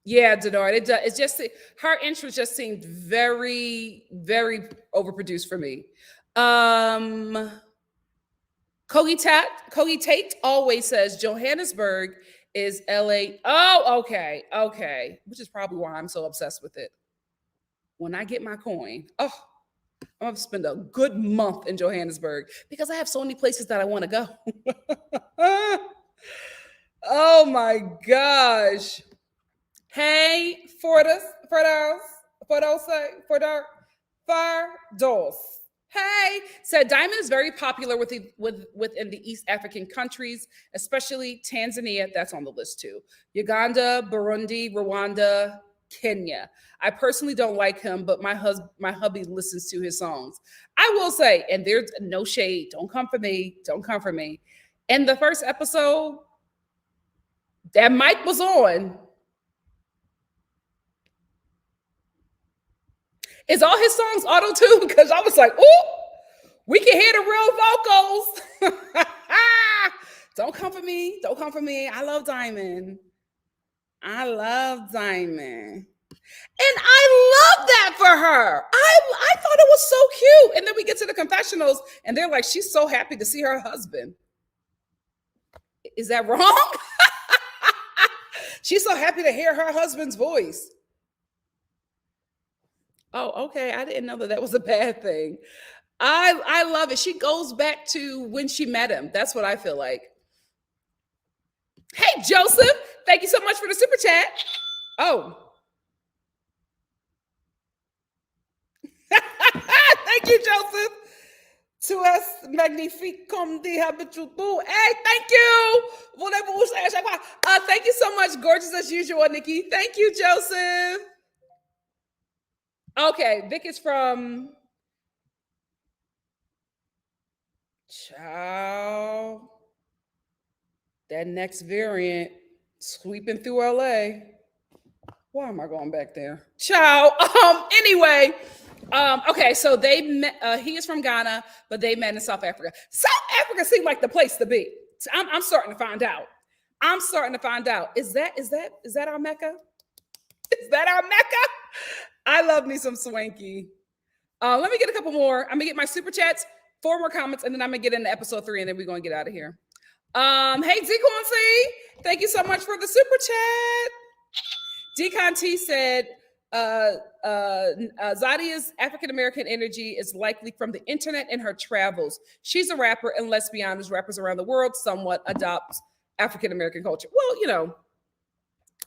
Yeah, Denard. It does. It's just her interest just seemed very, very overproduced for me. Kogi Tate always says Johannesburg is LA. Oh, okay. Okay. Which is probably why I'm so obsessed with it. When I get my coin. Oh. I'm gonna spend a good month in Johannesburg because I have so many places that I want to go. Oh my gosh. Hey, for those. Hey, said diamond is very popular within the East African countries, especially Tanzania. That's on the list too. Uganda, Burundi, Rwanda, Kenya. I personally don't like him, but my hubby listens to his songs. I will say, and there's no shade. Don't come for me. Don't come for me. In the first episode, that mic was on. Is all his songs auto tune? Because I was like, ooh, we can hear the real vocals. Don't come for me. Don't come for me. I love Diamond. I love Diamond. And I love that for her. I thought it was so cute. And then we get to the confessionals and they're like, she's so happy to see her husband. Is that wrong? She's so happy to hear her husband's voice. Oh, okay. I didn't know that was a bad thing. I love it. She goes back to when she met him. That's what I feel like. Hey, Joseph. Thank you so much for the super chat. Oh. Thank you, Joseph. Tu es magnifique comme dit habitude. Hey, thank you. Thank you so much. Gorgeous as usual, Nikki. Thank you, Joseph. Okay, Vic is from Ciao. That next variant sweeping through LA. Why am I going back there? Ciao. Anyway, okay, so they met, he is from Ghana, but they met in South Africa. South Africa seemed like the place to be. So I'm starting to find out. I'm starting to find out. Is that our Mecca? Is that our Mecca? I love me some swanky. Let me get a couple more. I'm gonna get my super chats, 4 more comments, and then I'm gonna get into episode 3, and then we're gonna get out of here. Hey Deconcy, thank you so much for the super chat. Decon T said, Zadia's African American energy is likely from the internet and her travels. She's a rapper, and let's be honest, rappers around the world somewhat adopt African American culture. Well, you know,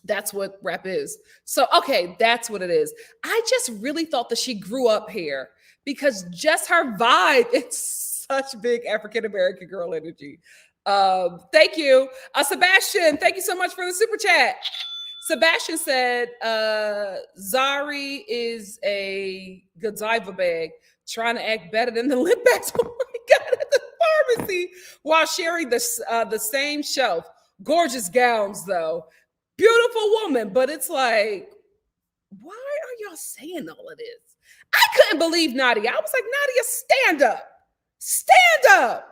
that's what rap is. So, okay, that's what it is. I just really thought that she grew up here because just her vibe, it's such big African American girl energy. Thank you. Sebastian, thank you so much for the super chat. Sebastian said, Zari is a Godiva bag trying to act better than the lip backs. Oh my God, at the pharmacy while sharing the same shelf. Gorgeous gowns, though. Beautiful woman, but it's like, why are y'all saying all of this? I couldn't believe Nadia. I was like, Nadia, stand up. Stand up.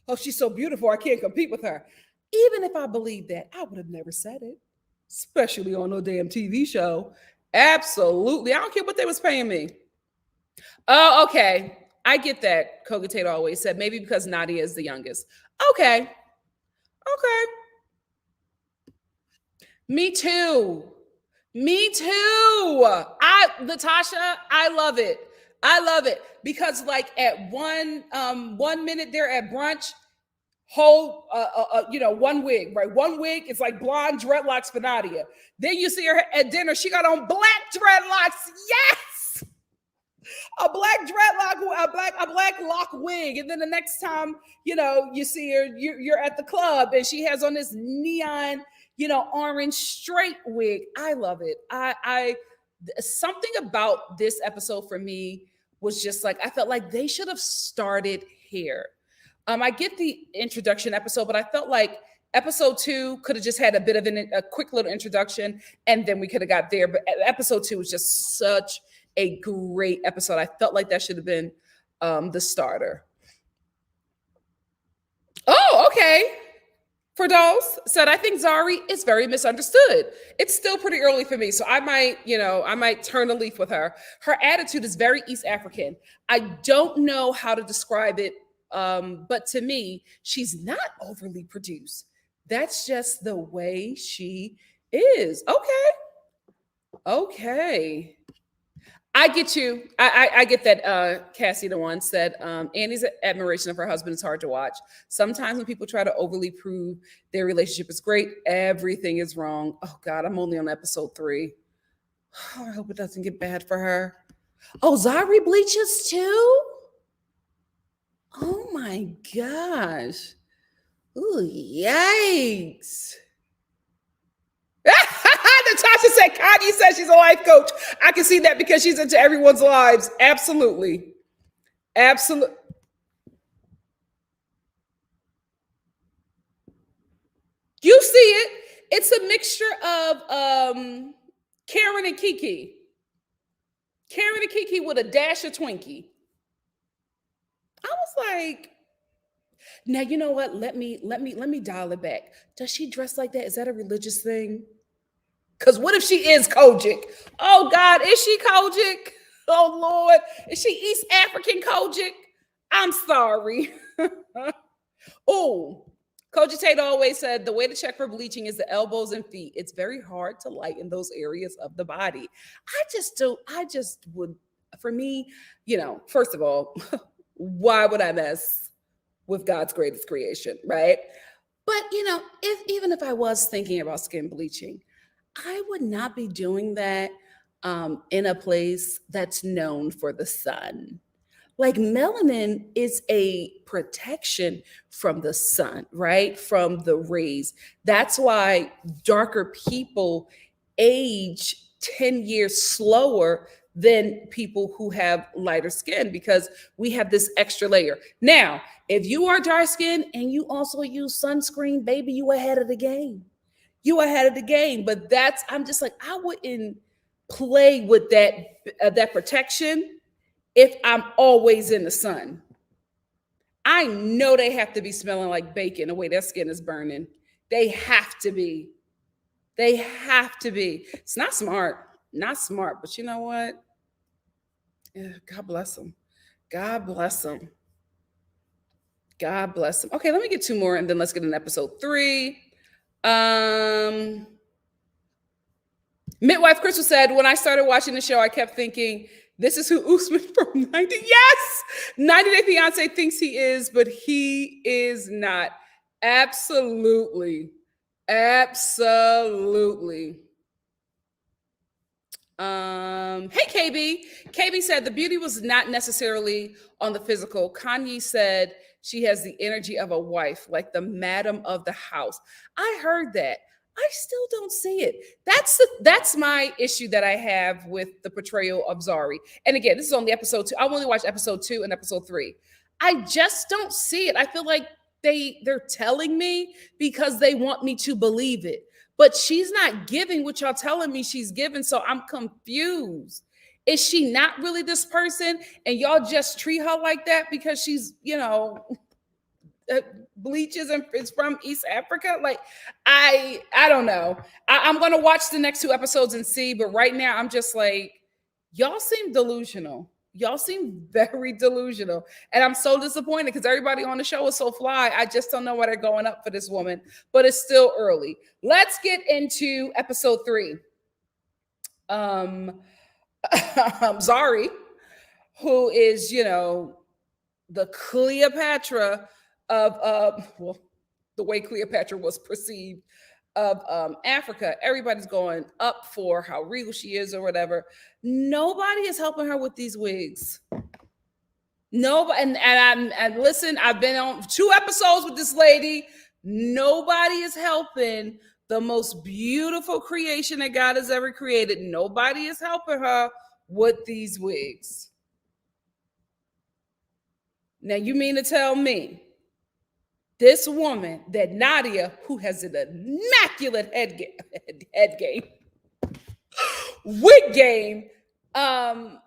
Oh, she's so beautiful. I can't compete with her. Even if I believed that, I would have never said it, especially on no damn TV show. Absolutely. I don't care what they was paying me. Oh, okay. I get that. Koga Tate always said maybe because Nadia is the youngest. Okay. Okay. Me too. Me too. Latasha, I love it. I love it because like at 1 minute they're at brunch, whole 1 wig, right? 1 wig is like blonde dreadlocks for Nadia. Then you see her at dinner, she got on black dreadlocks. Yes, a black dreadlock, a black lock wig. And then the next time you see her, you're at the club and she has on this neon, orange straight wig. I love it. I something about this episode for me was just like I felt like they should have started here. I get the introduction episode, but I felt like episode 2 could have just had a bit of a quick little introduction, and then we could have got there. But episode 2 was just such a great episode. I felt like that should have been the starter. Oh, okay. For those said, I think Zari is very misunderstood. It's still pretty early for me, so I might turn a leaf with her. Her attitude is very East African. I don't know how to describe it, but to me, she's not overly produced. That's just the way she is. Okay. I get you. I get that. Cassie the one said, Annie's admiration of her husband is hard to watch. Sometimes when people try to overly prove their relationship is great, everything is wrong. Oh God, I'm only on episode 3. Oh, I hope it doesn't get bad for her. Oh, Zari bleaches too? Oh my gosh. Ooh, yikes. Natasha said Kanye says she's a life coach. I can see that because she's into everyone's lives. Absolutely. Absolutely. You see it. It's a mixture of Karen and Kiki. Karen and Kiki with a dash of Twinkie. I was like, now you know what? Let me dial it back. Does she dress like that? Is that a religious thing? Because what if she is Kojic? Oh God, is she Kojic? Oh Lord, is she East African Kojic? I'm sorry. Oh, Koji Tate always said the way to check for bleaching is the elbows and feet. It's very hard to lighten those areas of the body. I just don't, I just would, for me, first of all, why would I mess with God's greatest creation, right? But if even if I was thinking about skin bleaching, I would not be doing that in a place that's known for the sun. Like melanin is a protection from the sun, right? From the rays. That's why darker people age 10 years slower than people who have lighter skin because we have this extra layer. Now, if you are dark skinned and you also use sunscreen, baby, you ahead of the game. You ahead of the game. But I'm just like, I wouldn't play with that protection if I'm always in the sun. I know they have to be smelling like bacon the way their skin is burning. They have to be. They have to be. It's not smart. Not smart. But you know what? Yeah, God bless them. God bless them. God bless them. Okay, let me get 2 more and then let's get in episode 3. Midwife Crystal said, when I started watching the show, I kept thinking, this is who Usman from 90. Yes! 90 Day Fiance thinks he is, but he is not. Absolutely. Absolutely. Hey KB. KB said the beauty was not necessarily on the physical. Khanyi said she has the energy of a wife, like the madam of the house. I heard that. I still don't see it. That's my issue that I have with the portrayal of Zari. And again, this is only episode 2. I've only watched episode 2 and episode 3. I just don't see it. I feel like they're telling me because they want me to believe it. But she's not giving what y'all telling me she's giving, so I'm confused. Is she not really this person and y'all just treat her like that because she's, bleaches and is from East Africa? Like, I don't know. I'm gonna watch the next 2 episodes and see, but right now I'm just like, y'all seem delusional. Y'all seem very delusional. And I'm so disappointed because everybody on the show is so fly. I just don't know why they're going up for this woman, but it's still early. Let's get into episode 3. Zari, who is, the Cleopatra of the way Cleopatra was perceived of Africa. Everybody's going up for how regal she is or whatever. Nobody is helping her with these wigs. Nobody, and listen, I've been on 2 episodes with this lady. Nobody is helping the most beautiful creation that God has ever created. Nobody is helping her with these wigs. Now, you mean to tell me this woman, that Nadia, who has an immaculate head game, wig game, and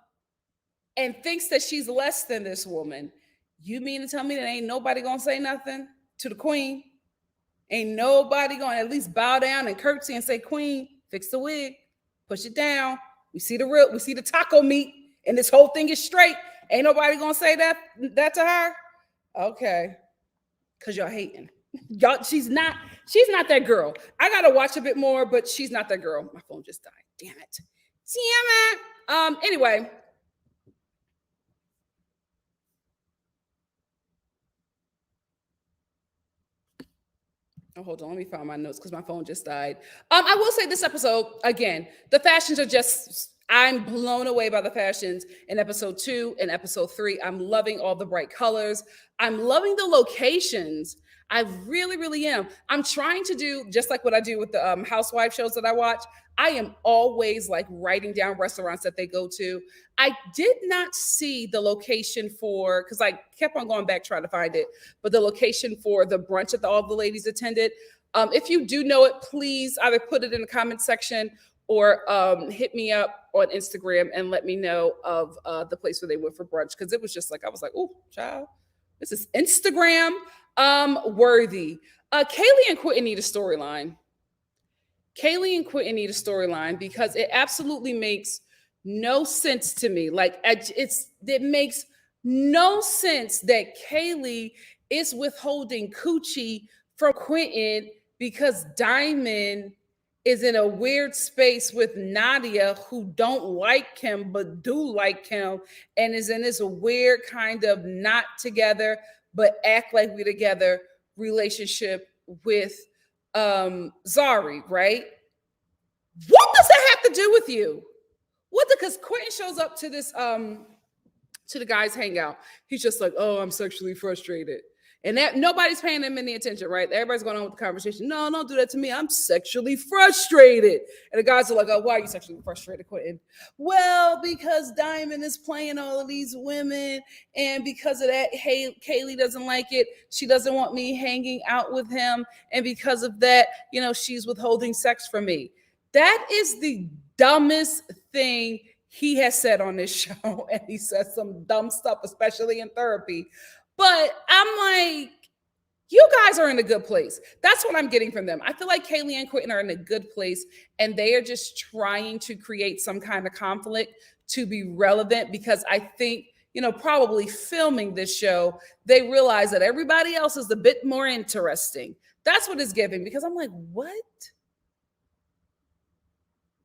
thinks that she's less than this woman, you mean to tell me that ain't nobody gonna say nothing to the queen? Ain't nobody gonna at least bow down and curtsy and say, Queen, fix the wig, push it down. We see the taco meat, and this whole thing is straight. Ain't nobody gonna say that to her? Okay. Cause y'all hating. Y'all, she's not that girl. I gotta watch a bit more, but she's not that girl. My phone just died. Damn it. See ya, man. Anyway, oh, hold on. Let me find my notes because my phone just died. I will say this episode again. The fashions are just. I'm blown away by the fashions in episode 2 and episode 3. I'm loving all the bright colors. I'm loving the locations. I really, really am. I'm trying to do just like what I do with the housewife shows that I watch. I am always like writing down restaurants that they go to. I did not see the location for because I kept on going back trying to find it, but the location for the brunch that all the ladies attended. If you do know it, please either put it in the comment section or hit me up on Instagram and let me know of the place where they went for brunch because it was just like I was like, oh, child, this is Instagram worthy. Kaylee and Quentin need a storyline. Kaylee and Quentin need a storyline because it absolutely makes no sense to me. Like it makes no sense that Kaylee is withholding coochie from Quentin because Diamond is in a weird space with Nadia who don't like him but do like him and is in this weird kind of not together but act like we together relationship with Zari, right? What does that have to do with you? What because Quentin shows up to the guys hangout. He's just like, oh, I'm sexually frustrated. And that nobody's paying him any attention, right? Everybody's going on with the conversation. No, don't do that to me. I'm sexually frustrated. And the guys are like, oh, why are you sexually frustrated, Quentin? Well, because Diamond is playing all of these women. And because of that, hey, Kaylee doesn't like it. She doesn't want me hanging out with him. And because of that, she's withholding sex from me. That is the dumbest thing he has said on this show. And he says some dumb stuff, especially in therapy. But I'm like, you guys are in a good place. That's what I'm getting from them. I feel like Kaylee and Quentin are in a good place and they are just trying to create some kind of conflict to be relevant because I think, probably filming this show, they realize that everybody else is a bit more interesting. That's what it's giving because I'm like, what?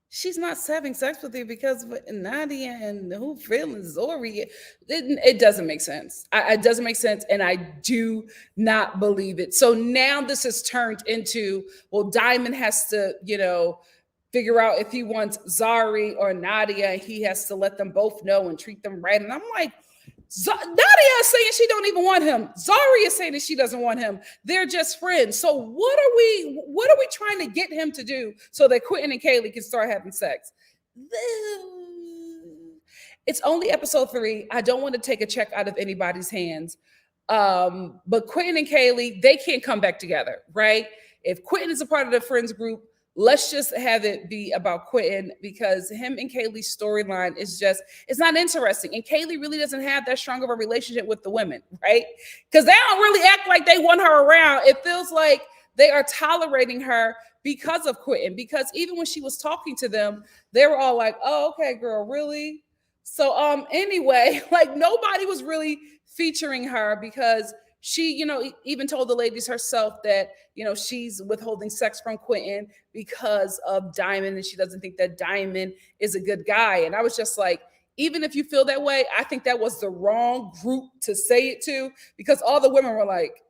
She's not having sex with you because of Nadia and who feeling Zori. It doesn't make sense. It doesn't make sense, and I do not believe it. So now this has turned into well, Diamond has to, figure out if he wants Zari or Nadia. He has to let them both know and treat them right. And I'm like, Nadia is saying she don't even want him. Zari is saying that she doesn't want him. They're just friends. So what are we trying to get him to do so that Quentin and Kaylee can start having sex? It's only episode 3. I don't want to take a check out of anybody's hands. But Quentin and Kaylee, they can't come back together, right? If Quentin is a part of the friends group, let's just have it be about Quentin because him and Kaylee's storyline is just, it's not interesting. And Kaylee really doesn't have that strong of a relationship with the women, right? Because they don't really act like they want her around. It feels like they are tolerating her because of Quentin. Because even when she was talking to them, they were all like, oh, okay, girl, really? So anyway, like nobody was really featuring her because she, even told the ladies herself that, she's withholding sex from Quentin because of Diamond and she doesn't think that Diamond is a good guy. And I was just like, even if you feel that way, I think that was the wrong group to say it to because all the women were like,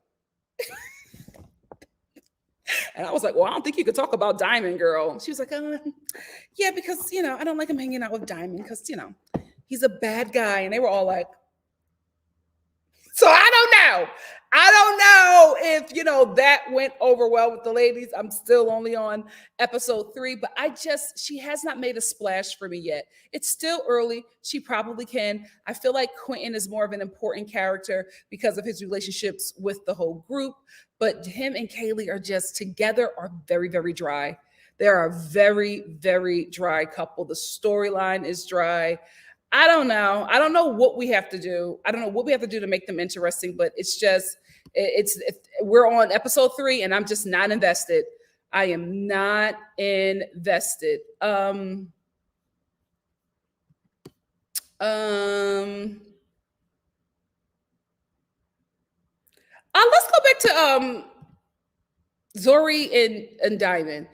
and I was like, well, I don't think you could talk about Diamond, girl. She was like, yeah, because, I don't like him hanging out with Diamond because, he's a bad guy. And they were all like, so I don't know. I don't know if, that went over well with the ladies. I'm still only on episode 3, but she has not made a splash for me yet. It's still early. She probably can. I feel like Quentin is more of an important character because of his relationships with the whole group, but him and Kaylee are just together are very, very dry. They are a very, very dry couple. The storyline is dry. I don't know. I don't know what we have to do. I don't know what we have to do to make them interesting, but it's just, we're on episode 3 and I'm just not invested. I am not invested. Let's go back to Zori and Diamond.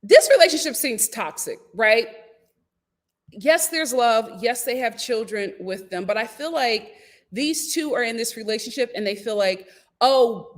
this relationship seems toxic, right? Yes, there's love. Yes, they have children with them. But I feel like these two are in this relationship and they feel like, oh,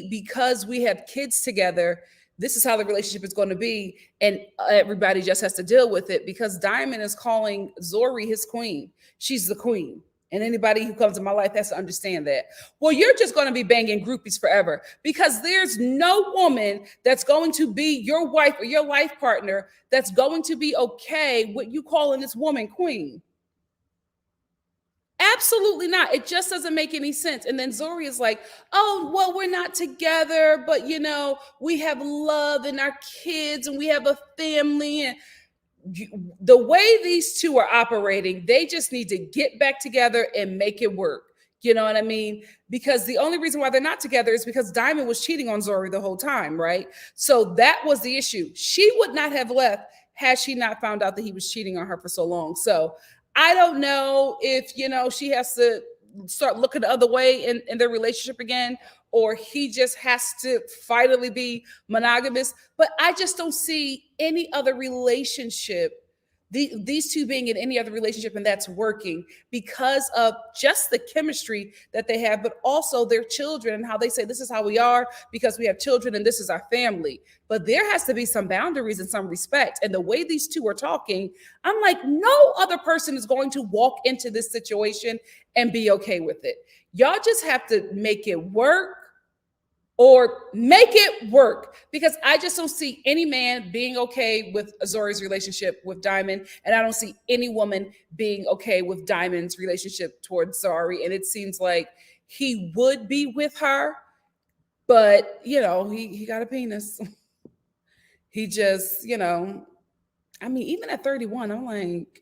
because we have kids together, this is how the relationship is going to be. And everybody just has to deal with it because Diamond is calling Zori his queen. She's the queen. And anybody who comes in my life has to understand that. Well, you're just going to be banging groupies forever because there's no woman that's going to be your wife or your life partner that's going to be okay with you calling this woman queen. Absolutely not. It just doesn't make any sense. And then Zori is like, oh, well, we're not together, but we have love and our kids and we have a family. And the way these two are operating, they just need to get back together and make it work. You know what I mean? Because the only reason why they're not together is because Diamond was cheating on Zori the whole time, right? So that was the issue. She would not have left had she not found out that he was cheating on her for so long. So I don't know if, she has to start looking the other way in their relationship again, or he just has to finally be monogamous. But I just don't see any other relationship, these two being in any other relationship, and that's working because of just the chemistry that they have, but also their children and how they say, this is how we are because we have children and this is our family. But there has to be some boundaries and some respect. And the way these two are talking, I'm like, no other person is going to walk into this situation and be okay with it. Y'all just have to make it work or make it work, because I just don't see any man being okay with Zori's relationship with Diamond, and I don't see any woman being okay with Diamond's relationship towards Zori. And it seems like he would be with her, but he got a penis. He just, I mean, even at 31, I'm like,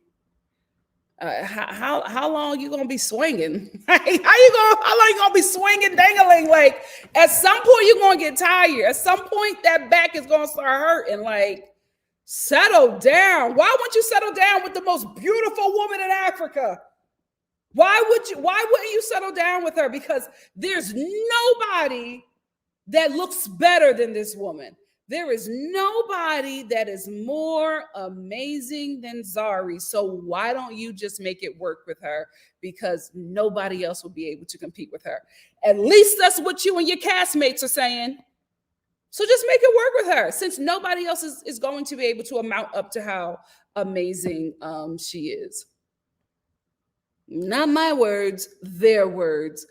how long you gonna be swinging? How long you gonna be swinging, dangling? Like at some point you're gonna get tired. At some point that back is gonna start hurting. Like settle down. Why wouldn't you settle down with the most beautiful woman in Africa? Why wouldn't you settle down with her? Because there's nobody that looks better than this woman. There is nobody that is more amazing than Zari. So why don't you just make it work with her? Because nobody else will be able to compete with her. At least that's what you and your castmates are saying. So just make it work with her, since nobody else is going to be able to amount up to how amazing she is. Not my words, their words.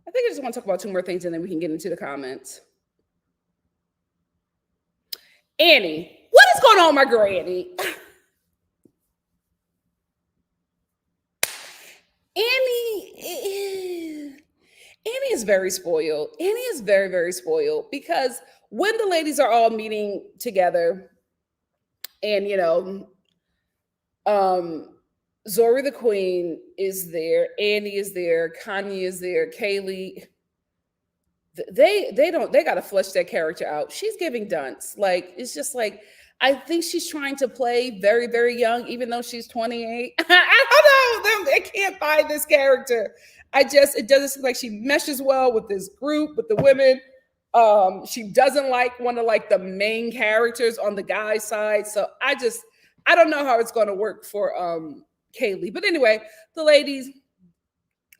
I think I just want to talk about two more things and then we can get into the comments. Annie. What is going on, my girl Annie? Annie is very spoiled. Annie is very, very spoiled because when the ladies are all meeting together and, Zori the Queen is there, Annie is there, Khanyi is there, Kaylee. They got to flesh that character out. She's giving dunce. Like, it's just like, I think she's trying to play very, very young, even though she's 28. I don't know. They can't buy this character. It doesn't seem like she meshes well with this group, with the women. She doesn't like one of the main characters on the guy side. So I don't know how it's going to work for Kaylee. But anyway, the ladies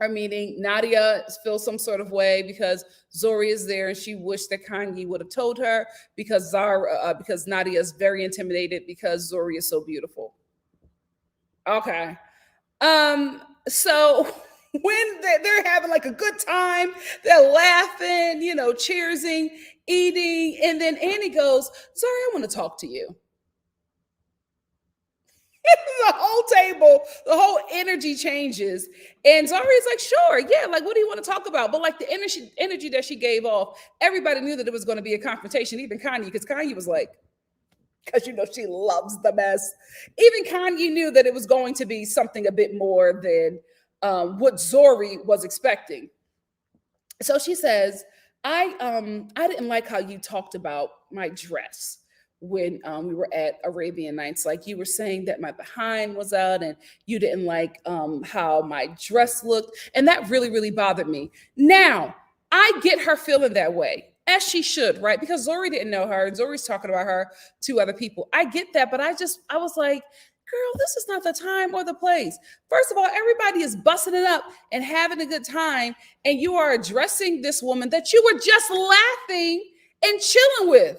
are meeting. Nadia feels some sort of way because Zori is there and she wished that Khanyi would have told her because Nadia is very intimidated because Zori is so beautiful. Okay. So when they're having a good time, they're laughing, cheersing, eating, and then Annie goes, Zori, I want to talk to you. The whole table, the whole energy changes. And Zari's like, sure, yeah, what do you want to talk about? But the energy that she gave off, everybody knew that it was going to be a confrontation, even Khanyi, because Khanyi was like, because she loves the mess. Even Khanyi knew that it was going to be something a bit more than what Zori was expecting. So she says, I didn't like how you talked about my dress when we were at Arabian Nights. You were saying that my behind was out and you didn't like how my dress looked. And that really, really bothered me. Now, I get her feeling that way, as she should, right? Because Zori didn't know her, and Zori's talking about her to other people. I get that, but I was like, girl, this is not the time or the place. First of all, everybody is busting it up and having a good time, and you are addressing this woman that you were just laughing and chilling with.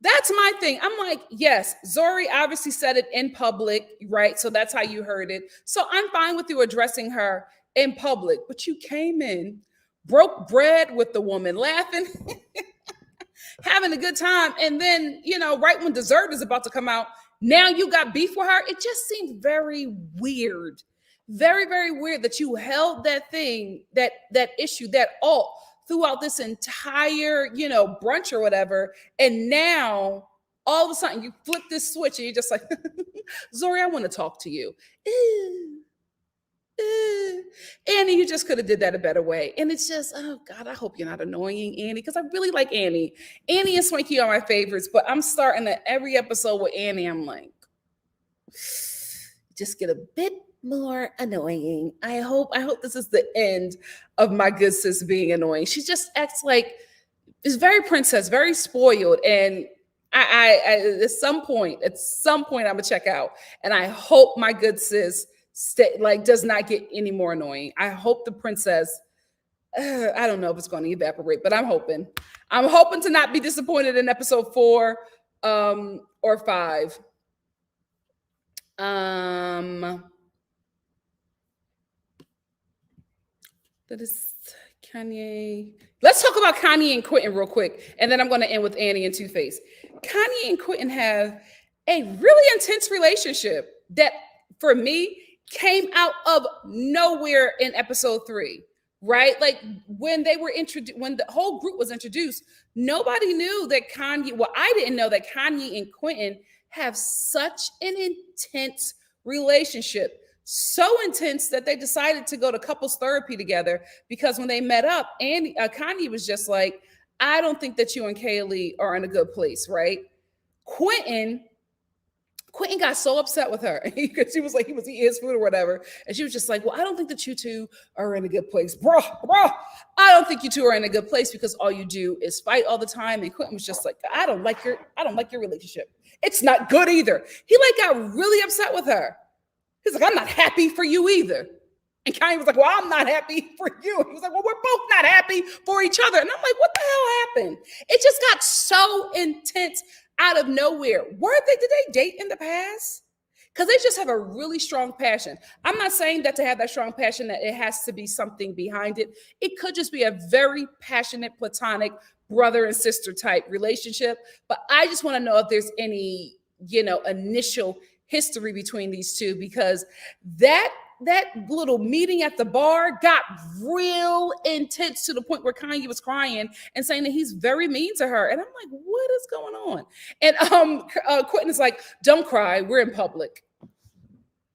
That's my thing. I'm like, yes, Zori obviously said it in public, right? So that's how you heard it. So I'm fine with you addressing her in public, but you came in, broke bread with the woman, laughing, having a good time. And then, right when dessert is about to come out, now you got beef with her. It just seemed very weird. Very, very weird that you held that thing, that issue, that alt throughout this entire, brunch or whatever. And now all of a sudden you flip this switch and you're just like, Zori, I want to talk to you. Annie, you just could have did that a better way. And it's just, oh God, I hope you're not annoying Annie, because I really like Annie. Annie and Swanky are my favorites, but I'm starting at every episode with Annie. I'm like, just get a bit more annoying. I hope this is the end of my good sis being annoying. She just acts like is very princess, very spoiled, and I at some point, I'm gonna check out, and I hope my good sis does not get any more annoying. I hope the princess. I don't know if it's going to evaporate, but I'm hoping. I'm hoping to not be disappointed in episode 4 or 5. That is Kanye. Let's talk about Kanye and Quentin real quick, and then I'm going to end with Annie and Two-Face. Kanye and Quentin have a really intense relationship that, for me, came out of nowhere in episode 3. Right? Like when they were introduced, when the whole group was introduced, nobody knew that Kanye. Well, I didn't know that Kanye and Quentin have such an intense relationship. So intense that they decided to go to couples therapy together, because when they met up, Kanye was just like, I don't think that you and Kaylee are in a good place, right? Quentin got so upset with her because she was like, he was eating his food or whatever. And she was just like, well, I don't think that you two are in a good place. Bro, I don't think you two are in a good place because all you do is fight all the time. And Quentin was just like, I don't like your relationship. It's not good either. He got really upset with her. He's like, I'm not happy for you either. And Kanye was like, well, I'm not happy for you. He was like, well, we're both not happy for each other. And I'm like, what the hell happened? It just got so intense out of nowhere. Did they date in the past? Because they just have a really strong passion. I'm not saying that to have that strong passion that it has to be something behind it. It could just be a very passionate, platonic brother and sister type relationship. But I just want to know if there's any, initial history between these two, because that little meeting at the bar got real intense to the point where Kanye was crying and saying that he's very mean to her. And I'm like, what is going on? And Quentin is like, don't cry. We're in public.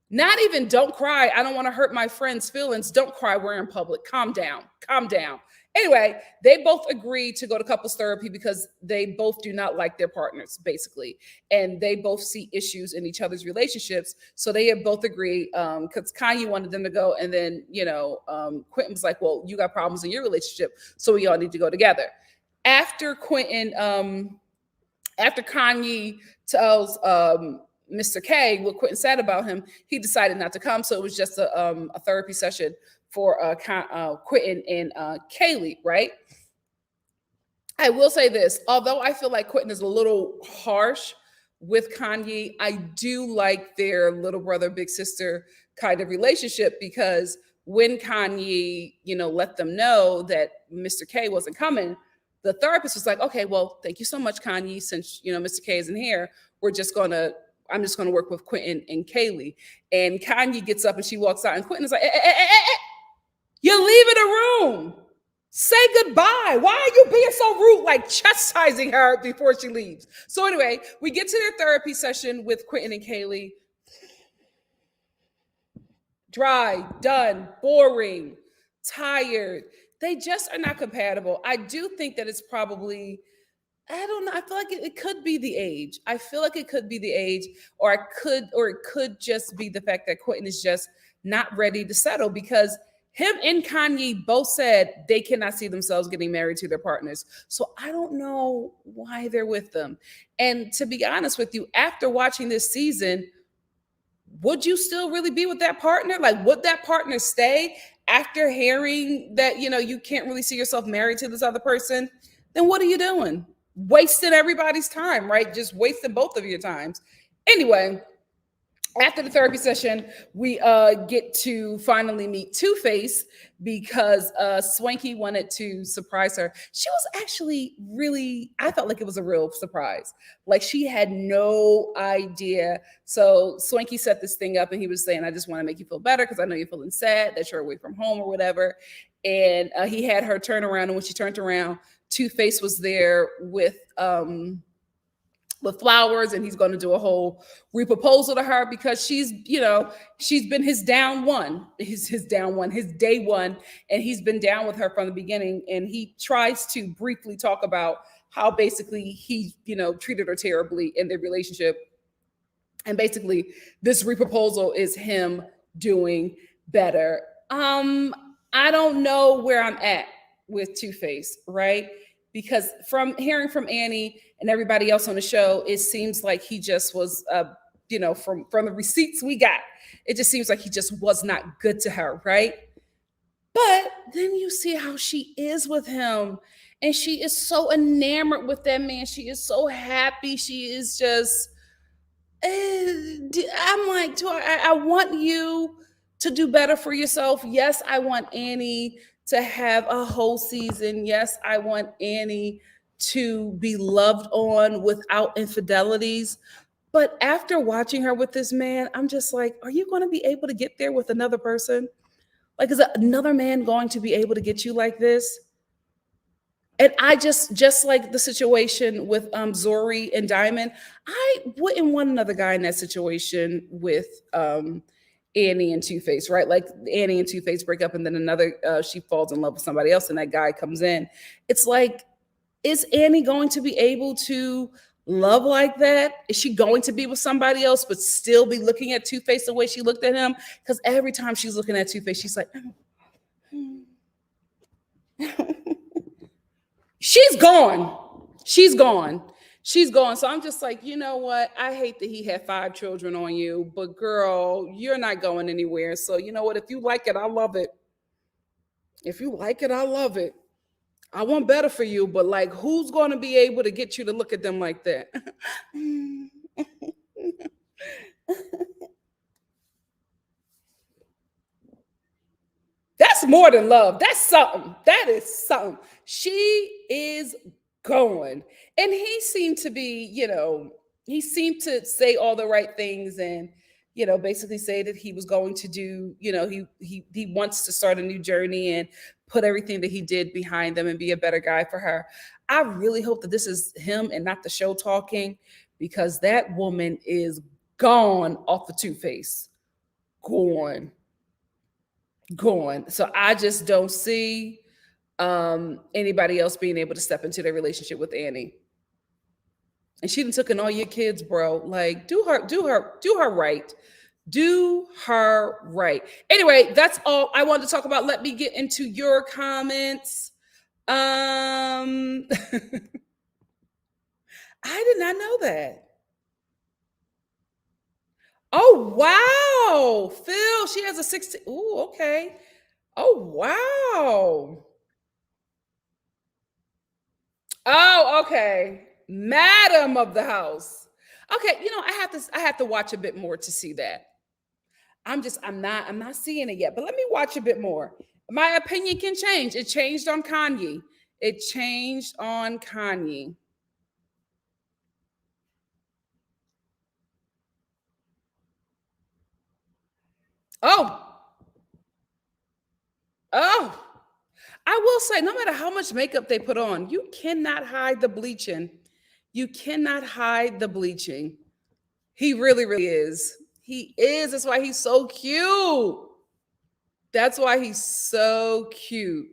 Not even don't cry. I don't want to hurt my friend's feelings. Don't cry. We're in public. Calm down. Calm down. Anyway, they both agreed to go to couples therapy because they both do not like their partners, basically. And they both see issues in each other's relationships. So they have both agreed, because Kanye wanted them to go. And then, Quentin was like, well, you got problems in your relationship, so we all need to go together. After Kanye tells Mr. K what Quentin said about him, he decided not to come. So it was just a therapy session for Quentin and Kaylee, right? I will say this, although I feel like Quentin is a little harsh with Kanye, I do like their little brother, big sister kind of relationship, because when Kanye, let them know that Mr. K wasn't coming, the therapist was like, okay, well, thank you so much, Kanye. Since, Mr. K isn't here, I'm just going to work with Quentin and Kaylee. And Kanye gets up and she walks out, and Quentin is like, you're leaving the room. Say goodbye. Why are you being so rude? Like chastising her before she leaves. So anyway, we get to their therapy session with Quentin and Kaylee. Dry, done, boring, tired. They just are not compatible. I do think that it's probably, I don't know. I feel like it could be the age. I feel like it could be the age, or it could just be the fact that Quentin is just not ready to settle, because Him and Kanye both said they cannot see themselves getting married to their partners. So I don't know why they're with them. And to be honest with you, after watching this season, would you still really be with that partner? Like, would that partner stay after hearing that, you can't really see yourself married to this other person? Then what are you doing? Wasting everybody's time, right? Just wasting both of your times. Anyway, after the therapy session, we get to finally meet Two Face because Swanky wanted to surprise her. She was actually really, I felt like it was a real surprise. Like she had no idea. So Swanky set this thing up and he was saying, I just want to make you feel better because I know you're feeling sad that you're away from home or whatever. And he had her turn around. And when she turned around, Two Face was there with flowers, and he's going to do a whole reproposal to her because she's been his down one, his down one, his day one, and he's been down with her from the beginning. And he tries to briefly talk about how basically he treated her terribly in their relationship, and basically this reproposal is him doing better. I don't know where I'm at with Two Face, right? Because from hearing from Annie and everybody else on the show, it seems like he just was, from the receipts we got, it just seems like he just was not good to her, right? But then you see how she is with him, and she is so enamored with that man. She is so happy. She is just, I'm like, I want you to do better for yourself. Yes, I want Annie to have a whole season. Yes, I want Annie to be loved on without infidelities. But after watching her with this man, I'm just like, are you going to be able to get there with another person? Like, is another man going to be able to get you like this? And I just like the situation with Zori and Diamond, I wouldn't want another guy in that situation with Annie and Two Face, right? Like Annie and Two Face break up, and then another she falls in love with somebody else, and that guy comes in. It's like, is Annie going to be able to love like that? Is she going to be with somebody else but still be looking at Two Face the way she looked at him? Because every time she's looking at Two Face, she's like, she's gone. She's gone. She's gone. So I'm just like, you know what? I hate that he had 5 children on you, but girl, you're not going anywhere. So you know what? If you like it, I love it. If you like it, I love it. I want better for you, but like, who's going to be able to get you to look at them like that? That's more than love. That's something. That is something. She is going. And he seemed to be, he seemed to say all the right things and, basically say that he was going to do, he wants to start a new journey and put everything that he did behind them and be a better guy for her. I really hope that this is him and not the show talking, because that woman is gone off the Two Face. Gone. Gone. So I just don't see anybody else being able to step into their relationship with Annie. And she done took in all your kids, bro. Like, do her right. Do her right. Anyway, that's all I wanted to talk about. Let me get into your comments. I did not know that. Oh wow, Phil, she has a 16. Ooh, okay. Oh wow. Oh, okay. Madam of the house. Okay, I have to watch a bit more to see that. I'm not seeing it yet, but let me watch a bit more. My opinion can change. It changed on Kanye. It changed on Kanye. Oh, oh. I will say, no matter how much makeup they put on, you cannot hide the bleaching. You cannot hide the bleaching. He really, really is. He is. That's why he's so cute. That's why he's so cute.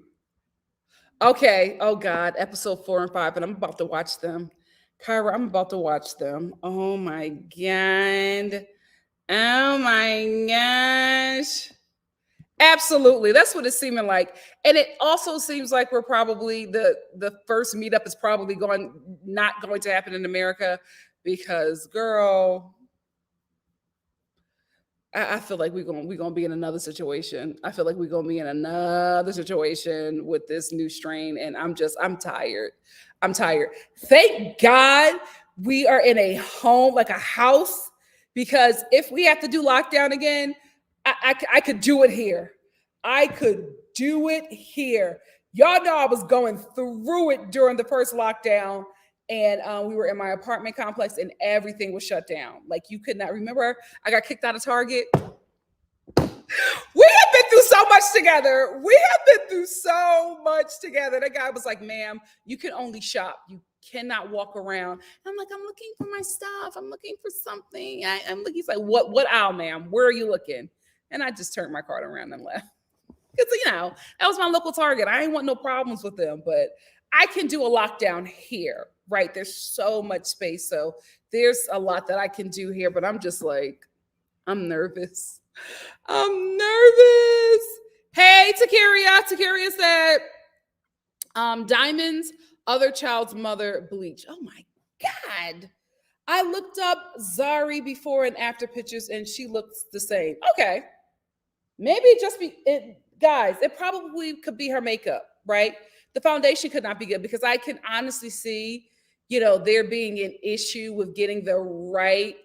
Okay. Oh God. Episode 4 and 5, and I'm about to watch them. Kyra, I'm about to watch them. Oh my God. Oh my gosh. Absolutely. That's what it's seeming like. And it also seems like we're probably the first meetup is probably going not going to happen in America because girl, I feel like we're gonna be in another situation. I feel like we're gonna be in another situation with this new strain, and I'm tired. I'm tired. Thank God we are in a home, like a house, because if we have to do lockdown again, I could do it here. I could do it here. Y'all know I was going through it during the first lockdown, and we were in my apartment complex, and everything was shut down. Like you could not remember. I got kicked out of Target. We have been through so much together. We have been through so much together. That guy was like, ma'am, you can only shop. You cannot walk around. And I'm like, I'm looking for my stuff. I'm looking for something. I'm looking. He's like, what aisle, ma'am? Where are you looking? And I just turned my cart around and left. Because, that was my local Target. I ain't want no problems with them, but I can do a lockdown here, right? There's so much space. So there's a lot that I can do here, but I'm just like, I'm nervous. I'm nervous. Hey, Takiria. Takiria said, diamonds, other child's mother, bleach. Oh my God. I looked up Zari before and after pictures and she looks the same. Okay. Maybe it just be it, guys, it probably could be her makeup, right? The foundation could not be good because I can honestly see, there being an issue with getting the right,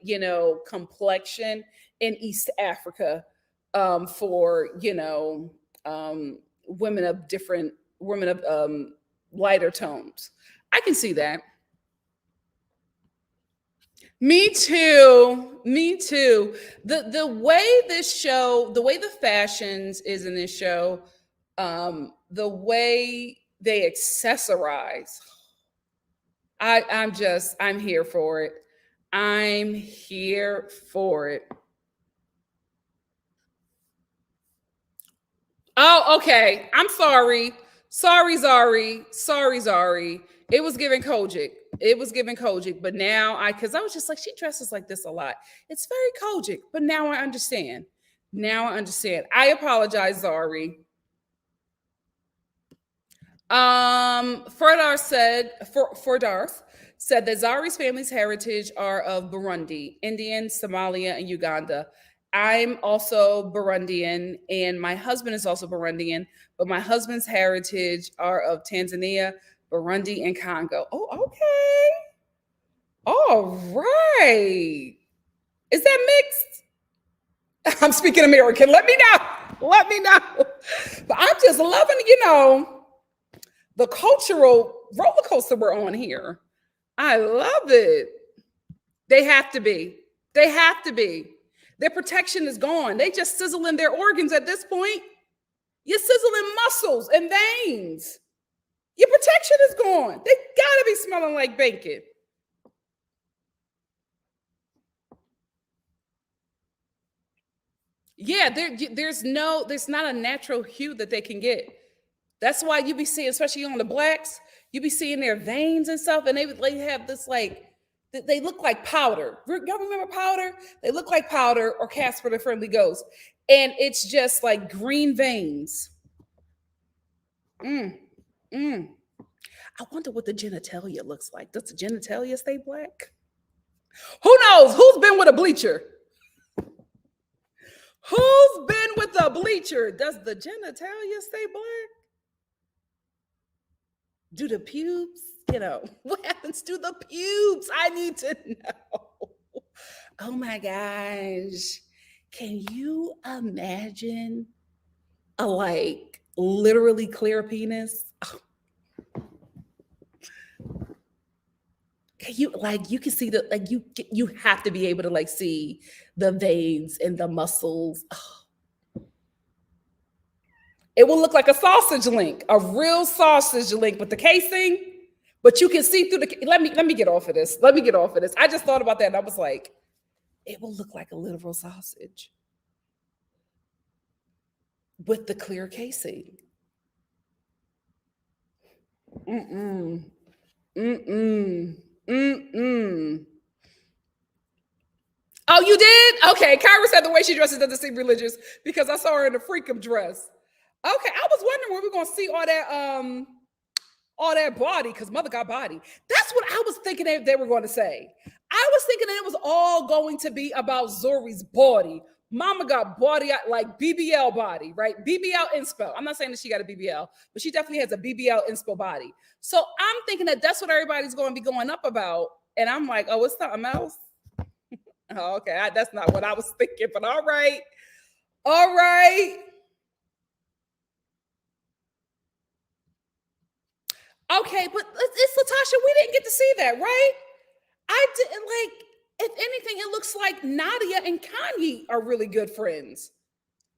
complexion in East Africa for, women of different women of lighter tones. I can see that. Me too. Me too. The way this show, the way the fashions is in this show, the way they accessorize, I'm here for it. I'm here for it. Oh, okay. I'm sorry. Sorry, Zari. Sorry, Zari. It was giving Kojic. It was giving Kojic, but now because I was just like, she dresses like this a lot. It's very Kojic, but now I understand. Now I understand. I apologize, Zari. For Darth said that Zari's family's heritage are of Burundi, Indian, Somalia, and Uganda. I'm also Burundian, and my husband is also Burundian, but my husband's heritage are of Tanzania, Burundi, and Congo. Oh, okay. All right. Is that mixed? I'm speaking American. Let me know. Let me know. But I'm just loving, the cultural roller coaster we're on here. I love it. They have to be. They have to be. Their protection is gone. They just sizzling their organs at this point. You're sizzling muscles and veins. Your protection is gone. They gotta be smelling like bacon. Yeah, there's not a natural hue that they can get. That's why you be seeing, especially on the blacks, you be seeing their veins and stuff, and they have this like they look like powder. Y'all remember powder? They look like powder or Casper the Friendly Ghost, and it's just like green veins. Mm, mm. I wonder what the genitalia looks like. Does the genitalia stay black? Who knows? Who's been with a bleacher? Who's been with a bleacher? Does the genitalia stay black? Do the pubes? What happens to the pubes? I need to know. Oh my gosh. Can you imagine a like literally clear penis? You can see the like you have to be able to like see the veins and the muscles. It will look like a sausage link, a real sausage link with the casing, but you can see through the. Let me get off of this. Let me get off of this. I just thought about that and I was like, it will look like a literal sausage with the clear casing. Mm-mm. Mm-mm. Mm-mm. Oh, you did? Okay, Kyra said the way she dresses doesn't seem religious because I saw her in a freakum dress. Okay, I was wondering when we are gonna see all that body because mother got body. That's what I was thinking they were going to say. I was thinking that it was all going to be about Zori's body. Mama got body like BBL body, right? BBL inspo. I'm not saying that she got a BBL, but she definitely has a BBL inspo body. So I'm thinking that that's what everybody's going to be going up about. And I'm like, oh, it's something else. Oh, okay, that's not what I was thinking, but all right. All right. Okay, but it's Latasha. We didn't get to see that, right? I didn't like. If anything, it looks like Nadia and Khanyi are really good friends.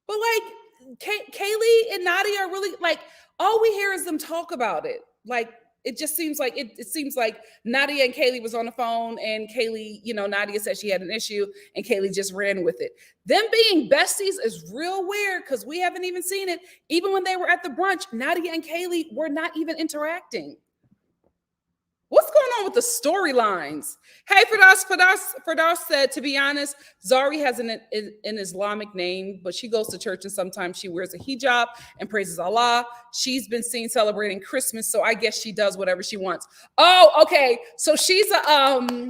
But like Kaylee and Nadia are really like all we hear is them talk about it. Like it just seems like it seems like Nadia and Kaylee was on the phone and Kaylee, Nadia said she had an issue and Kaylee just ran with it. Them being besties is real weird because we haven't even seen it. Even when they were at the brunch, Nadia and Kaylee were not even interacting. What's going on with the storylines? Hey, Firdaus said, to be honest, Zari has an Islamic name, but she goes to church and sometimes she wears a hijab and praises Allah. She's been seen celebrating Christmas, so I guess she does whatever she wants. Oh, okay. So she's an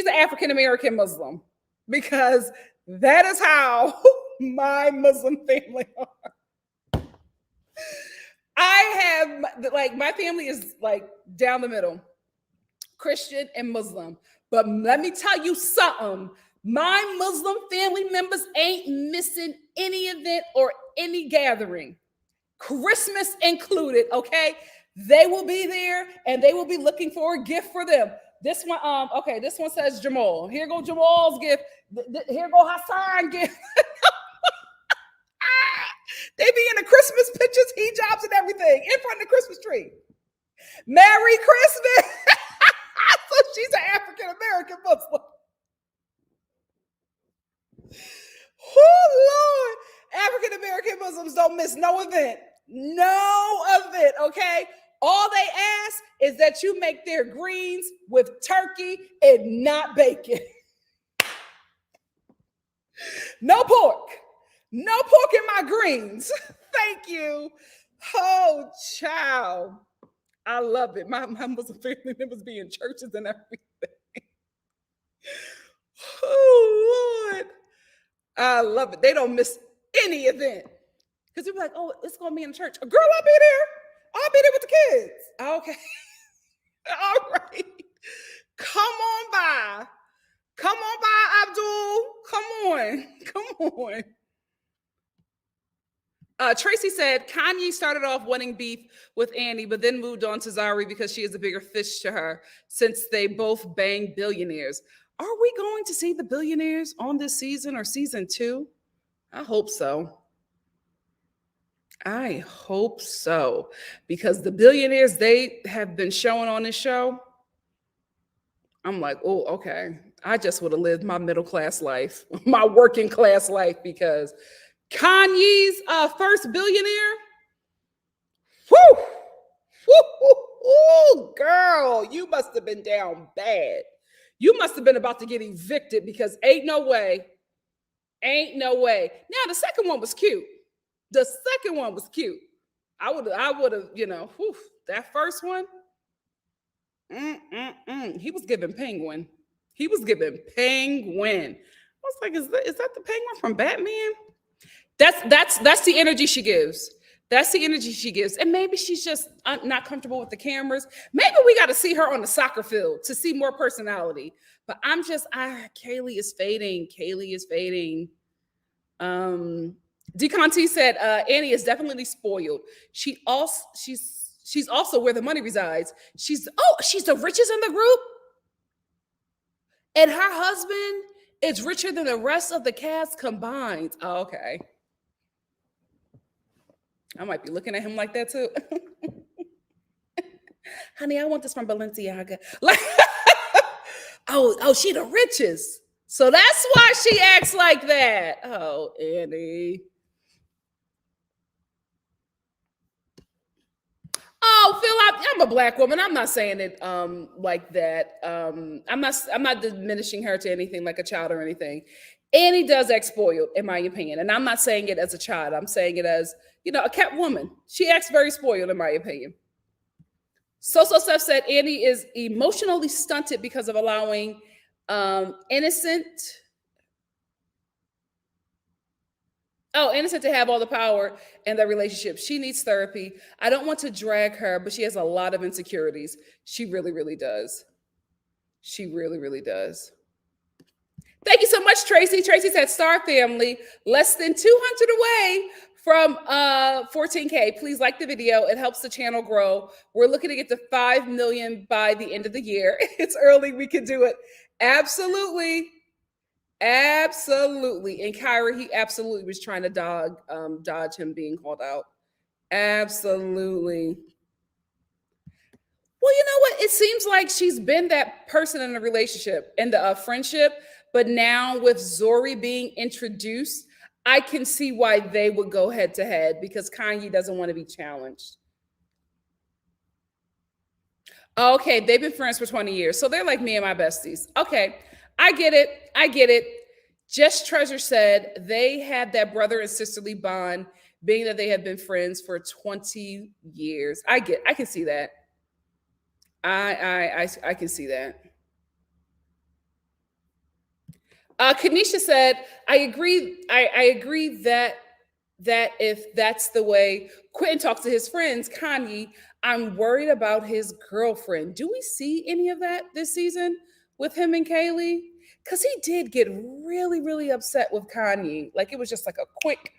African American Muslim because that is how my Muslim family are. I have like my family is like down the middle, Christian and Muslim. But let me tell you something. My Muslim family members ain't missing any event or any gathering, Christmas included. Okay, they will be there and they will be looking for a gift for them. This one, okay, this one says Jamal. Here go Jamal's gift. Here go Hassan gift. They be in the Christmas pictures, hijabs, and everything in front of the Christmas tree. Merry Christmas. So she's an African American Muslim. Oh, Lord. African American Muslims don't miss no event. No event, okay? All they ask is that you make their greens with turkey and not bacon. No pork. No pork in my greens. Thank you. Oh, child. I love it. My Muslim family members be in churches and everything. Oh, Lord. I love it. They don't miss any event. Because they'll be like, oh, it's going to be in church. Girl, I'll be there. I'll be there with the kids. Okay. All right. Come on by. Come on by, Abdul. Come on. Come on. Tracy said Khanyi started off wanting beef with Annie, but then moved on to Zari because she is a bigger fish to her since they both bang billionaires. Are we going to see the billionaires on this season or season 2? I hope so. I hope so. Because the billionaires they have been showing on this show, I'm like, oh, okay. I just would have lived my middle class life, my working class life, because Kanye's first billionaire. Whoo! Woo! Girl, you must have been down bad. You must have been about to get evicted because ain't no way. Ain't no way. Now the second one was cute. The second one was cute. I would have, whew, that first one. He was giving penguin. He was giving penguin. I was like, is that the penguin from Batman? That's the energy she gives. That's the energy she gives. And maybe she's just not comfortable with the cameras. Maybe we got to see her on the soccer field to see more personality. But Kaylee is fading. Kaylee is fading. DeConti said Annie is definitely spoiled. She's also where the money resides. She's the richest in the group. And her husband is richer than the rest of the cast combined. Oh, okay. I might be looking at him like that too. Honey, I want this from Balenciaga. Like, she the richest. So that's why she acts like that. Oh, Annie. Oh, Phil, I'm a black woman. I'm not saying it like that. I'm not diminishing her to anything like a child or anything. Annie does act spoiled, in my opinion. And I'm not saying it as a child. I'm saying it as, a kept woman. She acts very spoiled, in my opinion. Steph said Annie is emotionally stunted because of allowing innocent. Oh, innocent to have all the power in their relationship. She needs therapy. I don't want to drag her, but she has a lot of insecurities. She really, really does. She really, really does. Thank you so much, Tracy. Tracy said Star Family, less than 200 away from 14K. Please like the video. It helps the channel grow. We're looking to get to 5 million by the end of the year. It's early. We can do it. Absolutely. Absolutely. And Kyra, he absolutely was trying to dodge him being called out. Absolutely. Well, you know what? It seems like she's been that person in a relationship, in the friendship, but now with Zori being introduced, I can see why they would go head to head because Kanye doesn't want to be challenged. Okay, they've been friends for 20 years. So they're like me and my besties. Okay, I get it. I get it. Just Treasure said they had that brother and sisterly bond, being that they have been friends for 20 years. I can see that. I can see that. Kanisha said, I agree. I agree that if that's the way Quentin talks to his friends, Kanye, I'm worried about his girlfriend. Do we see any of that this season with him and Kaylee? Because he did get really, really upset with Kanye. Like it was just like a quick,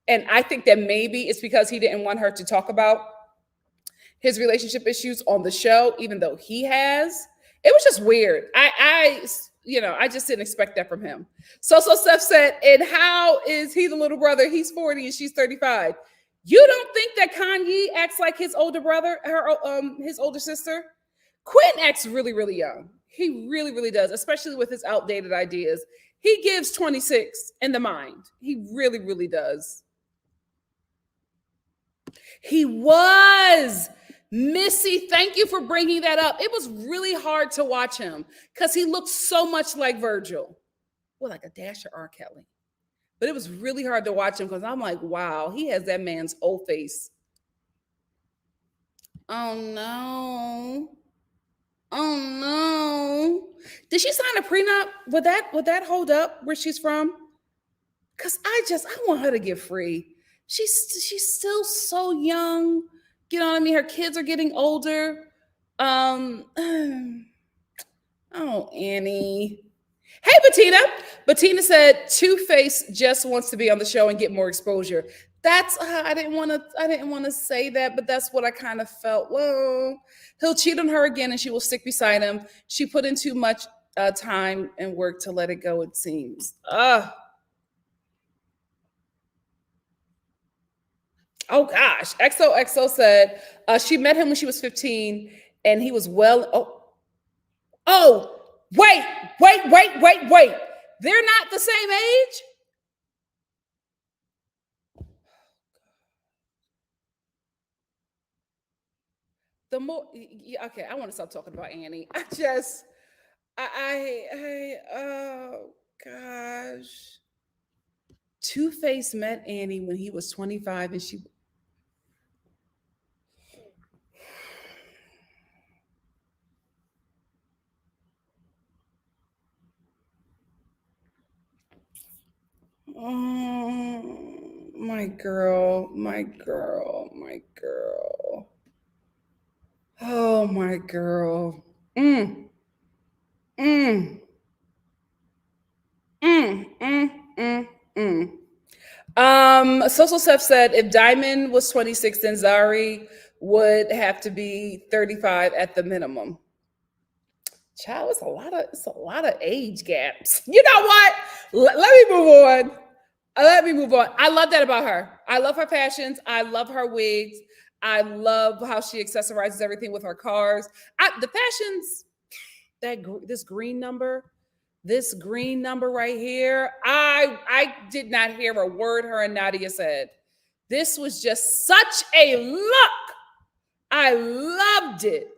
and I think that maybe it's because he didn't want her to talk about his relationship issues on the show, even though he has. It was just weird. I just didn't expect that from him. So Steph said, and how is he the little brother? He's 40 and she's 35. You don't think that Kanye acts like his older brother, his older sister? Quentin acts really, really young. He really, really does, especially with his outdated ideas. He gives 26 in the mind. He really, really does. He was. Missy, thank you for bringing that up. It was really hard to watch him because he looked so much like Virgil. Well, like a dash of R. Kelly. But it was really hard to watch him because I'm like, wow, he has that man's old face. Oh no. Oh no. Did she sign a prenup? Would that hold up where she's from? Because I want her to get free. She's still so young. You know what I mean? Her kids are getting older. Oh, Annie. Hey, Bettina. Bettina said Two-Face just wants to be on the show and get more exposure. That's I didn't want to say that, but that's what I kind of felt. Well, he'll cheat on her again and she will stick beside him. She put in too much time and work to let it go, it seems. Oh gosh. XOXO said she met him when she was 15 and he was wait. They're not the same age? The more okay, I want to stop talking about Annie. Oh gosh. Two-Face met Annie when he was 25 and she oh, my girl. Oh my girl. Mm, mm, mm, mm, mm, mm. Social Seth said if Diamond was 26, then Zari would have to be 35 at the minimum. Child, it's a lot of age gaps. You know what? Let me move on. I love that about her. I love her fashions. I love her wigs. I love how she accessorizes everything with her cars. The fashions, this green number right here. I did not hear a word her and Nadia said. This was just such a look. I loved it.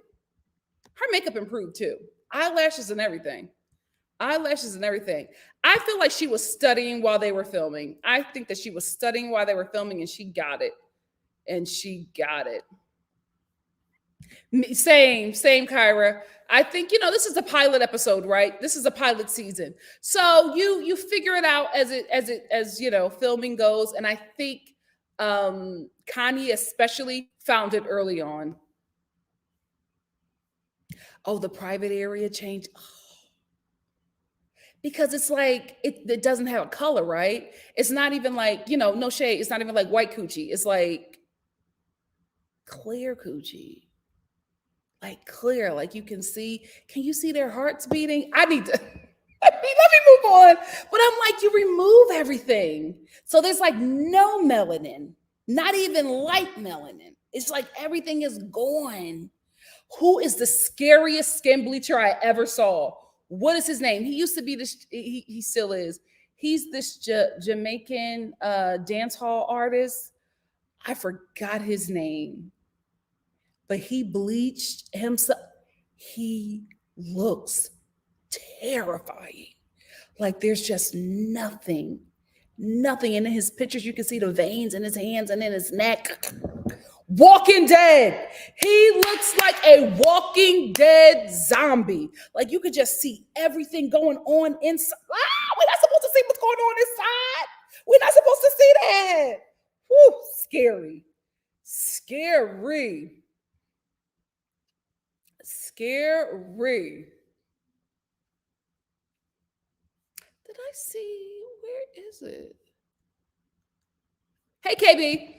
Her makeup improved too. Eyelashes and everything. Eyelashes and everything. I feel like she was studying while they were filming. I think that she was studying while they were filming and she got it. And she got it. Same, Kyra. I think this is a pilot episode, right? This is a pilot season, so you figure it out as filming goes. And I think Khanyi especially found it early on. Oh, the private area changed. Oh, because it's like it doesn't have a color, right? It's not even like no shade. It's not even like white coochie. It's like clear coochie. Like clear, like you can see. Can you see their hearts beating? I need to let me move on. But I'm like, you remove everything. So there's like no melanin, not even light melanin. It's like everything is gone. Who is the scariest skin bleacher I ever saw? What is his name? He used to be this, he still is. He's this Jamaican dance hall artist. I forgot his name. But he bleached himself. He looks terrifying. Like there's just nothing. And in his pictures, you can see the veins in his hands and in his neck. Walking Dead. He looks like a Walking Dead zombie. Like you could just see everything going on inside. We're not supposed to see what's going on inside. We're not supposed to see that. Whew, scary. Scary. Did I see? Where is it? Hey, KB.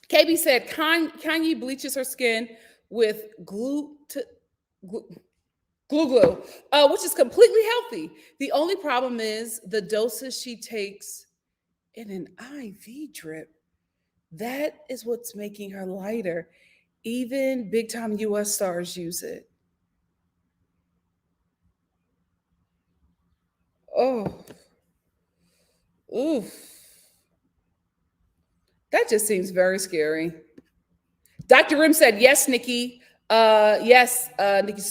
KB said Khanyi bleaches her skin with glue, which is completely healthy. The only problem is the doses she takes in an IV drip. That is what's making her lighter. Even big time US stars use it. Oh, oof. That just seems very scary. Dr. Rim said, yes, Nikki. Yes, Nikki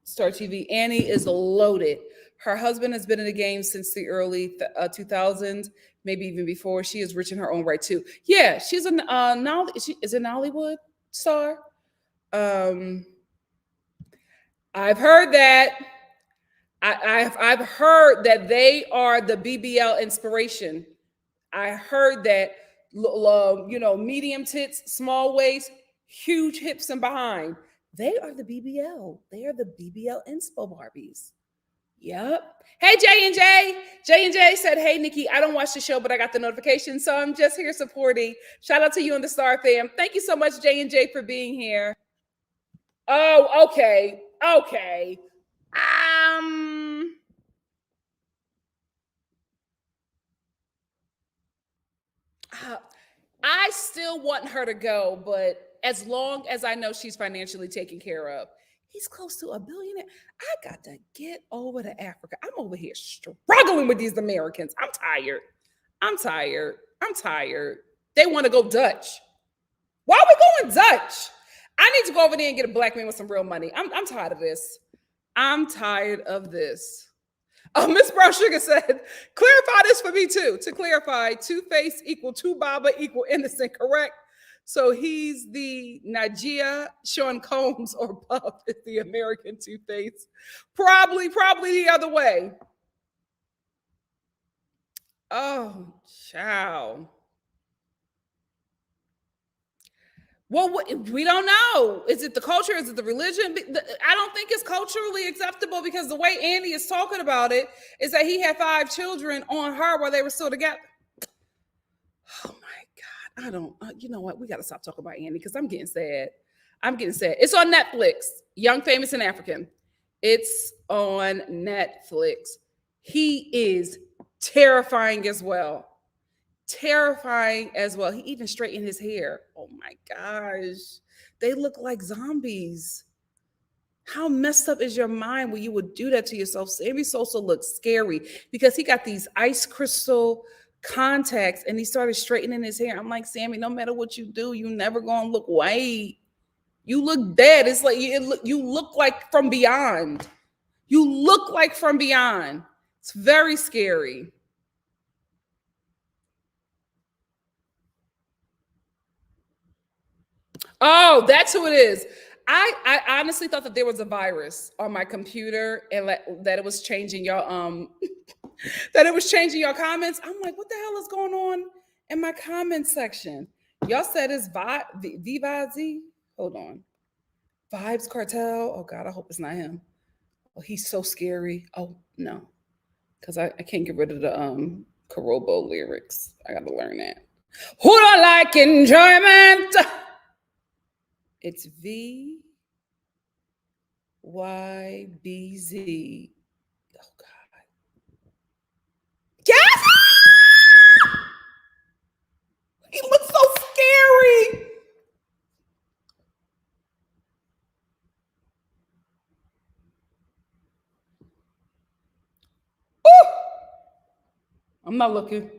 Star TV. Annie is loaded. Her husband has been in the game since the early 2000s, maybe even before. She is rich in her own right, too. Yeah, she's an is an Hollywood star. I've heard that. I've heard that they are the BBL inspiration. I heard that, medium tits, small waist, huge hips and behind. They are the BBL. They are the BBL inspo Barbies. Yep. Hey, J&J. J&J said, hey, Nikki, I don't watch the show, but I got the notification, so I'm just here supporting. Shout out to you and the Star fam. Thank you so much, J&J, for being here. Oh, okay. I still want her to go, but as long as I know she's financially taken care of. He's close to $1 billion. I got to get over to Africa. I'm over here struggling with these Americans. I'm tired. They want to go Dutch. Why are we going Dutch? I need to go over there and get a black man with some real money. I'm tired of this. Miss Brown Sugar said, clarify this for me too. To clarify, Two-Face equal Two Baba equal innocent, correct? So he's the Najia, Sean Combs, or Puff is the American Two-Face. Probably the other way. Oh, child. Well, we don't know. Is it the culture? Is it the religion? I don't think it's culturally acceptable because the way Andy is talking about it is that he had 5 children on her while they were still together. Oh my God. I don't, you know what? We got to stop talking about Andy because I'm getting sad. It's on Netflix. Young, Famous, and African. It's on Netflix. He is terrifying as well. He even straightened his hair. Oh my gosh. They look like zombies. How messed up is your mind when you would do that to yourself? Sammy Sosa looks scary because he got these ice crystal contacts and he started straightening his hair. I'm like, Sammy, no matter what you do, you never gonna look white. You look dead. It's like you look like from beyond. You look like from beyond. It's very scary. Oh, that's who it is. I honestly thought that there was a virus on my computer and that it was changing your that it was changing your comments. I'm like, what the hell is going on in my comment section? Y'all said it's Vivazi. Hold on. Vibes Cartel. Oh God, I hope it's not him. Oh, he's so scary. Oh no. Because I can't get rid of the Karobo lyrics. I gotta learn that. Who don't like enjoyment? It's VYBZ. Oh God. Yes! He looks so scary. Ooh! I'm not looking.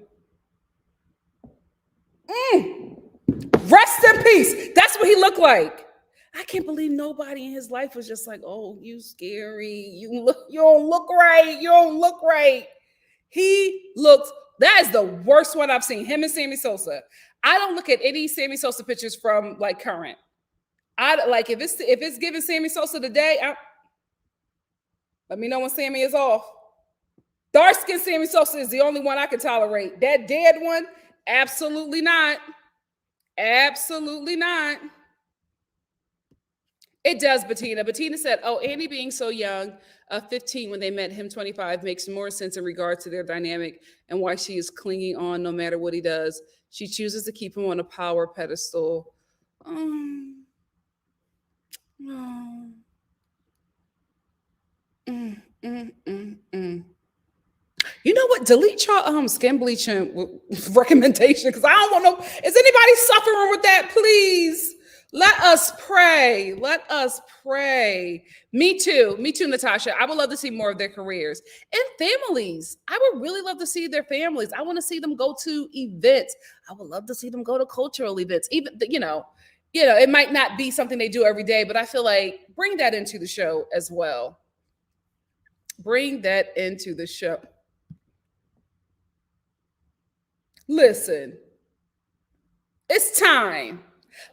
Rest in peace. That's what he looked like. I can't believe nobody in his life was just like, "Oh, you scary. You don't look right. You don't look right." He looks. That is the worst one I've seen. Him and Sammy Sosa. I don't look at any Sammy Sosa pictures from like current. I like if it's giving Sammy Sosa today. Let me know when Sammy is off. Dark skin Sammy Sosa is the only one I can tolerate. That dead one, absolutely not. Absolutely not. It does, Bettina. Bettina said, "Oh, Annie being so young, 15 when they met him, 25, makes more sense in regards to their dynamic and why she is clinging on no matter what he does. She chooses to keep him on a power pedestal." Oh. You know what? Delete your skin bleaching recommendation because I don't want no. Is anybody suffering with that? Please let us pray. Let us pray. Me too. Me too, Natasha. I would love to see more of their careers and families. I would really love to see their families. I want to see them go to events. I would love to see them go to cultural events. Even it might not be something they do every day, but I feel like bring that into the show as well. Bring that into the show. Listen, it's time.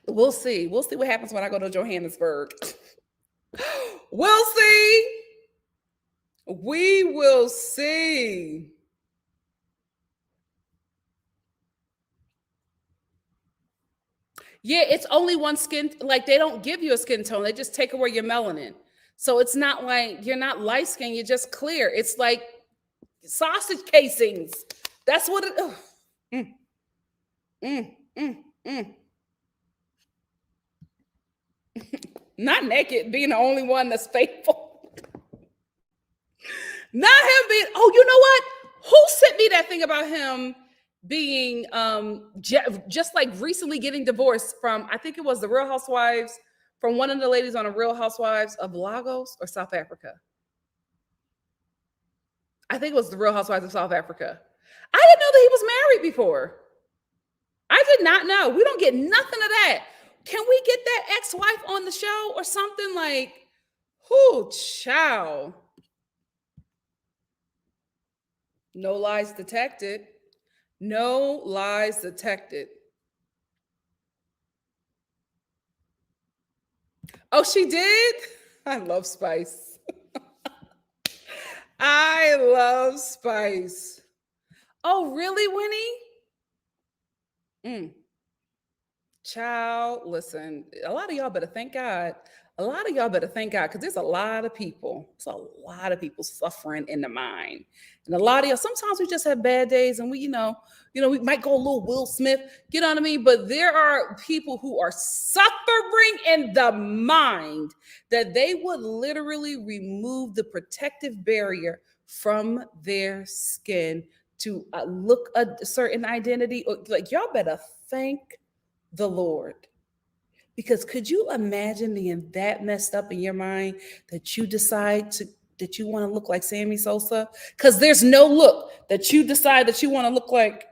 We'll see. We'll see what happens when I go to Johannesburg. We'll see. We will see. Yeah, it's only one skin. Like they don't give you a skin tone. They just take away your melanin. So it's not like you're not light skin. You're just clear. It's like sausage casings. That's what it. Mm, mm, mm, mm. Not naked, being the only one that's faithful. Not him being. Oh, you know what? Who sent me that thing about him being just like recently getting divorced from? I think it was the Real Housewives, from one of the ladies on the Real Housewives of Lagos or South Africa. I think it was the Real Housewives of South Africa. I didn't know that he was married before. I did not know. We don't get nothing of that. Can we get that ex-wife on the show or something like, whoo, chow. No lies detected. No lies detected. Oh, she did? I love Spice. I love Spice. Oh, really, Winnie? Child, listen, a lot of y'all better thank God. A lot of y'all better thank God because there's a lot of people. There's a lot of people suffering in the mind. And a lot of y'all, sometimes we just have bad days and we might go a little Will Smith, you know what I mean? But there are people who are suffering in the mind that they would literally remove the protective barrier from their skin to look a certain identity. Like y'all better thank the Lord. Because could you imagine being that messed up in your mind that you decide that you want to look like Sammy Sosa? Because there's no look that you decide that you want to look like.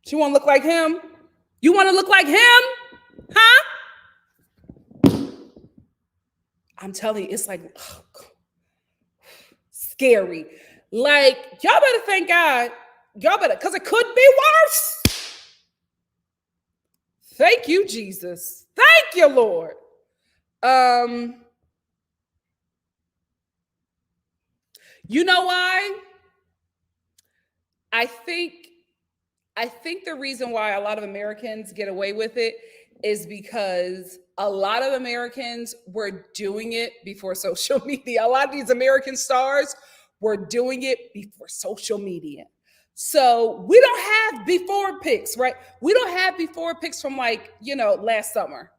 You want to look like him? You want to look like him? Huh? I'm telling you, it's like scary. Like, y'all better thank God. Y'all better, because it could be worse. Thank you, Jesus. Thank you, Lord. Um, you know why? I think I think the reason why a lot of Americans get away with it is because a lot of Americans were doing it before social media. A lot of these American stars were doing it before social media. So we don't have before pics, right? We don't have before pics from like, last summer.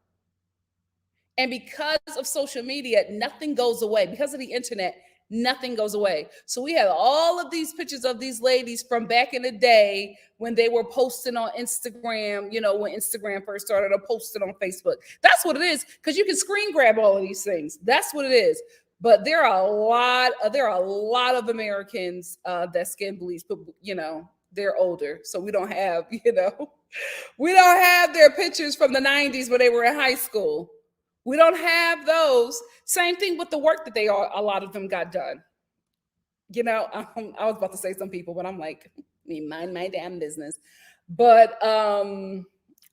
And because of social media, nothing goes away. Because of the internet, nothing goes away. So we have all of these pictures of these ladies from back in the day when they were posting on Instagram, when Instagram first started, or posted on Facebook. That's what it is, because you can screen grab all of these things. That's what it is. But there are a lot of Americans that skin bleach, but they're older, so we don't have, we don't have their pictures from the 90s when they were in high school. We don't have those. Same thing with the work that a lot of them got done. I was about to say some people, but I'm like, me mind my damn business. But a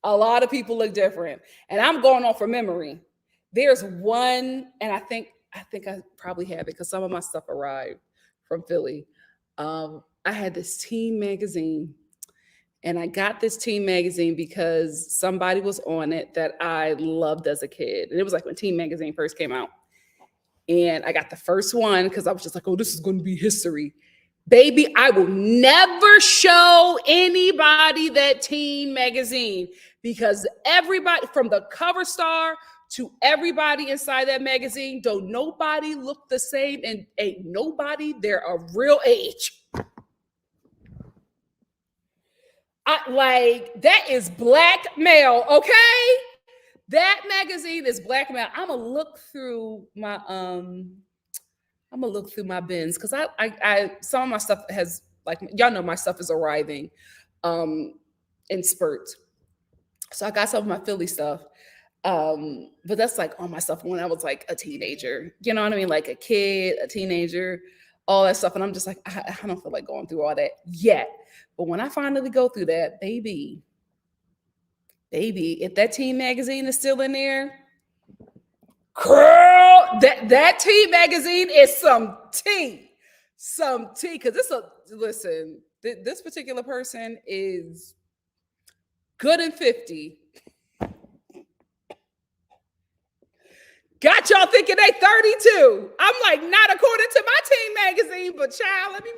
lot of people look different, and I'm going off from memory. There's one, and I probably have it because some of my stuff arrived from Philly. I had this teen magazine, and I got this teen magazine because somebody was on it that I loved as a kid. And it was like when teen magazine first came out. And I got the first one because I was just like, oh, this is going to be history. Baby, I will never show anybody that teen magazine, because everybody, from the cover star to everybody inside that magazine, don't nobody look the same, and ain't nobody their real age. That is blackmail, okay? That magazine is blackmail. I'm gonna look through my bins, because I some of my stuff has, like, y'all know my stuff is arriving in spurts. So I got some of my Philly stuff. But that's like all my stuff when I was like a teenager. You know what I mean? Like a kid, a teenager, all that stuff. And I'm just like, I don't feel like going through all that yet. But when I finally go through that, baby, if that teen magazine is still in there, girl, that teen magazine is some tea. Some tea. Because this particular person is good and 50. Got y'all thinking they 32. I'm like, not according to my teen magazine, but child, let me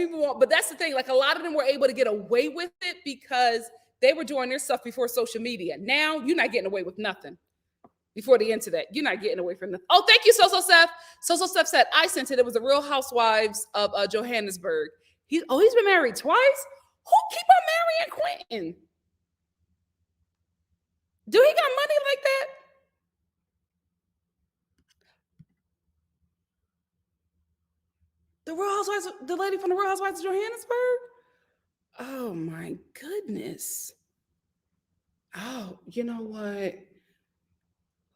move on. But that's the thing. Like, a lot of them were able to get away with it because they were doing their stuff before social media. Now you're not getting away with nothing. Before the internet, you're not getting away from nothing. Oh, thank you, So Steph. So Steph said, I sent it. It was the Real Housewives of Johannesburg. He's been married twice? Who keep on marrying Quentin? Do he got money like that? The Real Housewives, the lady from the Real Housewives of Johannesburg? Oh my goodness. Oh, you know what?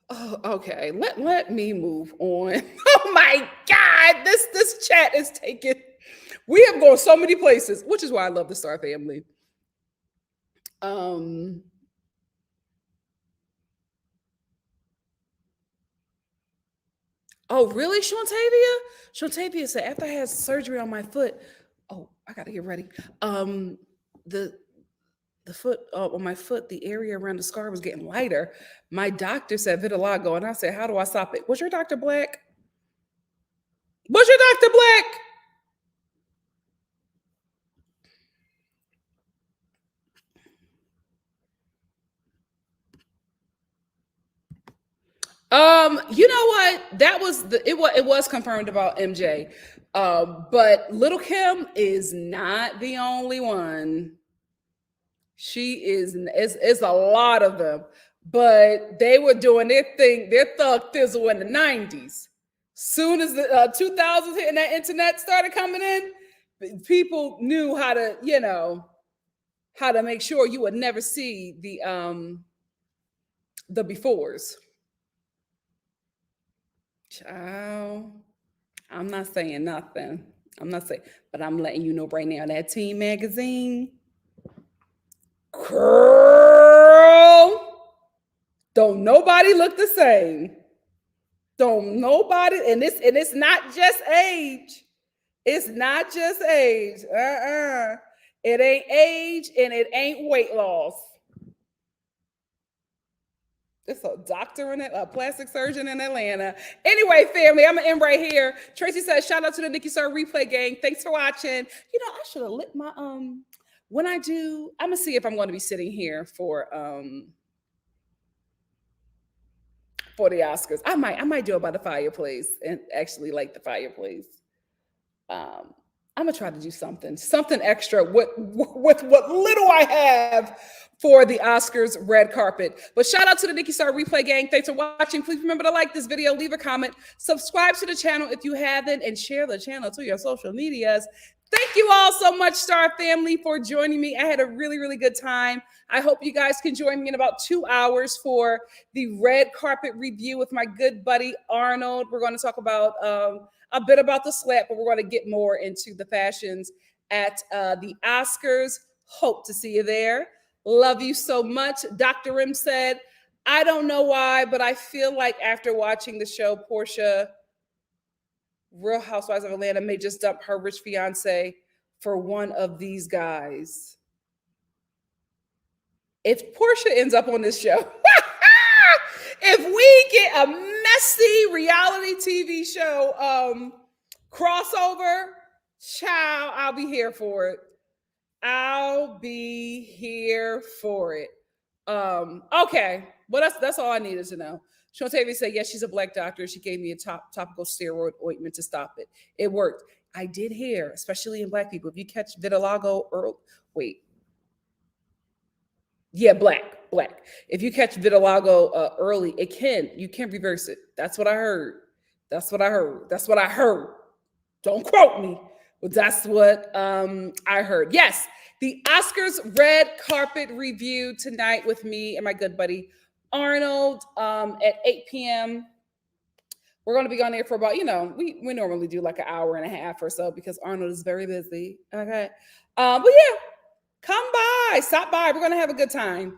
Oh, okay. Let me move on. Oh my God. This chat is taking. We have gone so many places, which is why I love the Star family. Oh, really, Shantavia? Shantavia said, after I had surgery on my foot, oh, I gotta get ready. The foot on my foot, the area around the scar was getting lighter. My doctor said vitiligo, and I said, how do I stop it? Was your doctor black? Was your doctor black? You know what? That was it was confirmed about MJ. But Little Kim is not the only one. She is, it's a lot of them. But they were doing their thing, their thug thizzle in the 90s. Soon as the 2000s hit and that internet started coming in, people knew how to, how to make sure you would never see the befores. Child, I'm not saying nothing. I'm not saying, but I'm letting you know right now that Teen Magazine, girl, don't nobody look the same. Don't nobody, and it's not just age. It's not just age. It ain't age and it ain't weight loss. It's a doctor in it, a plastic surgeon in Atlanta. Anyway, family, I'm gonna end right here. Tracy says, shout out to the NikkiStar replay gang. Thanks for watching. You know, I should have lit my when I do, I'm gonna see if I'm gonna be sitting here for the Oscars. I might do it by the fireplace and actually light the fireplace. I'm gonna try to do something extra with what little I have for the Oscars red carpet. But shout out to the NikkiStar replay gang. Thanks for watching. Please remember to like this video, leave a comment, subscribe to the channel if you haven't, and share the channel to your social medias. Thank you all so much, Star family, for joining me. I had a really, really good time. I hope you guys can join me in about 2 hours for the red carpet review with my good buddy Arnold. We're going to talk about a bit about the slap, but we're going to get more into the fashions at the Oscars. Hope to see you there. Love you so much. Dr. Rim said, I don't know why, but I feel like after watching the show, Portia, Real Housewives of Atlanta, may just dump her rich fiance for one of these guys. If Portia ends up on this show, if we get a messy reality TV show crossover, child, I'll be here for it. I'll be here for it. Okay, well that's all I needed to know. Shantavia said, yes, she's a black doctor. She gave me a topical steroid ointment to stop it. It worked. I did hear, especially in black people, if you catch vitiligo black. If you catch vitiligo early, you can reverse it. That's what I heard. Don't quote me, but that's what I heard. Yes, the Oscars red carpet review tonight with me and my good buddy Arnold at 8 p.m. We're going to be on there for about, we normally do like an hour and a half or so because Arnold is very busy. Okay. But yeah, come by, stop by. We're going to have a good time.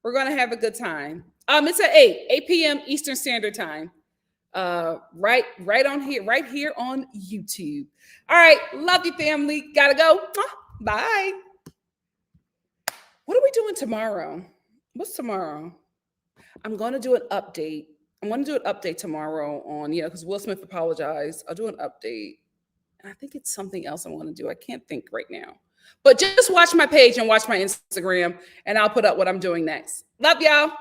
It's at 8 p.m. Eastern Standard Time. Right here on YouTube. All right. Love you, family. Gotta go. Bye. What are we doing tomorrow? What's tomorrow? I'm going to do an update. Tomorrow on, because Will Smith apologized. I'll do an update. And I think it's something else I want to do. I can't think right now. But just watch my page and watch my Instagram, and I'll put up what I'm doing next. Love y'all.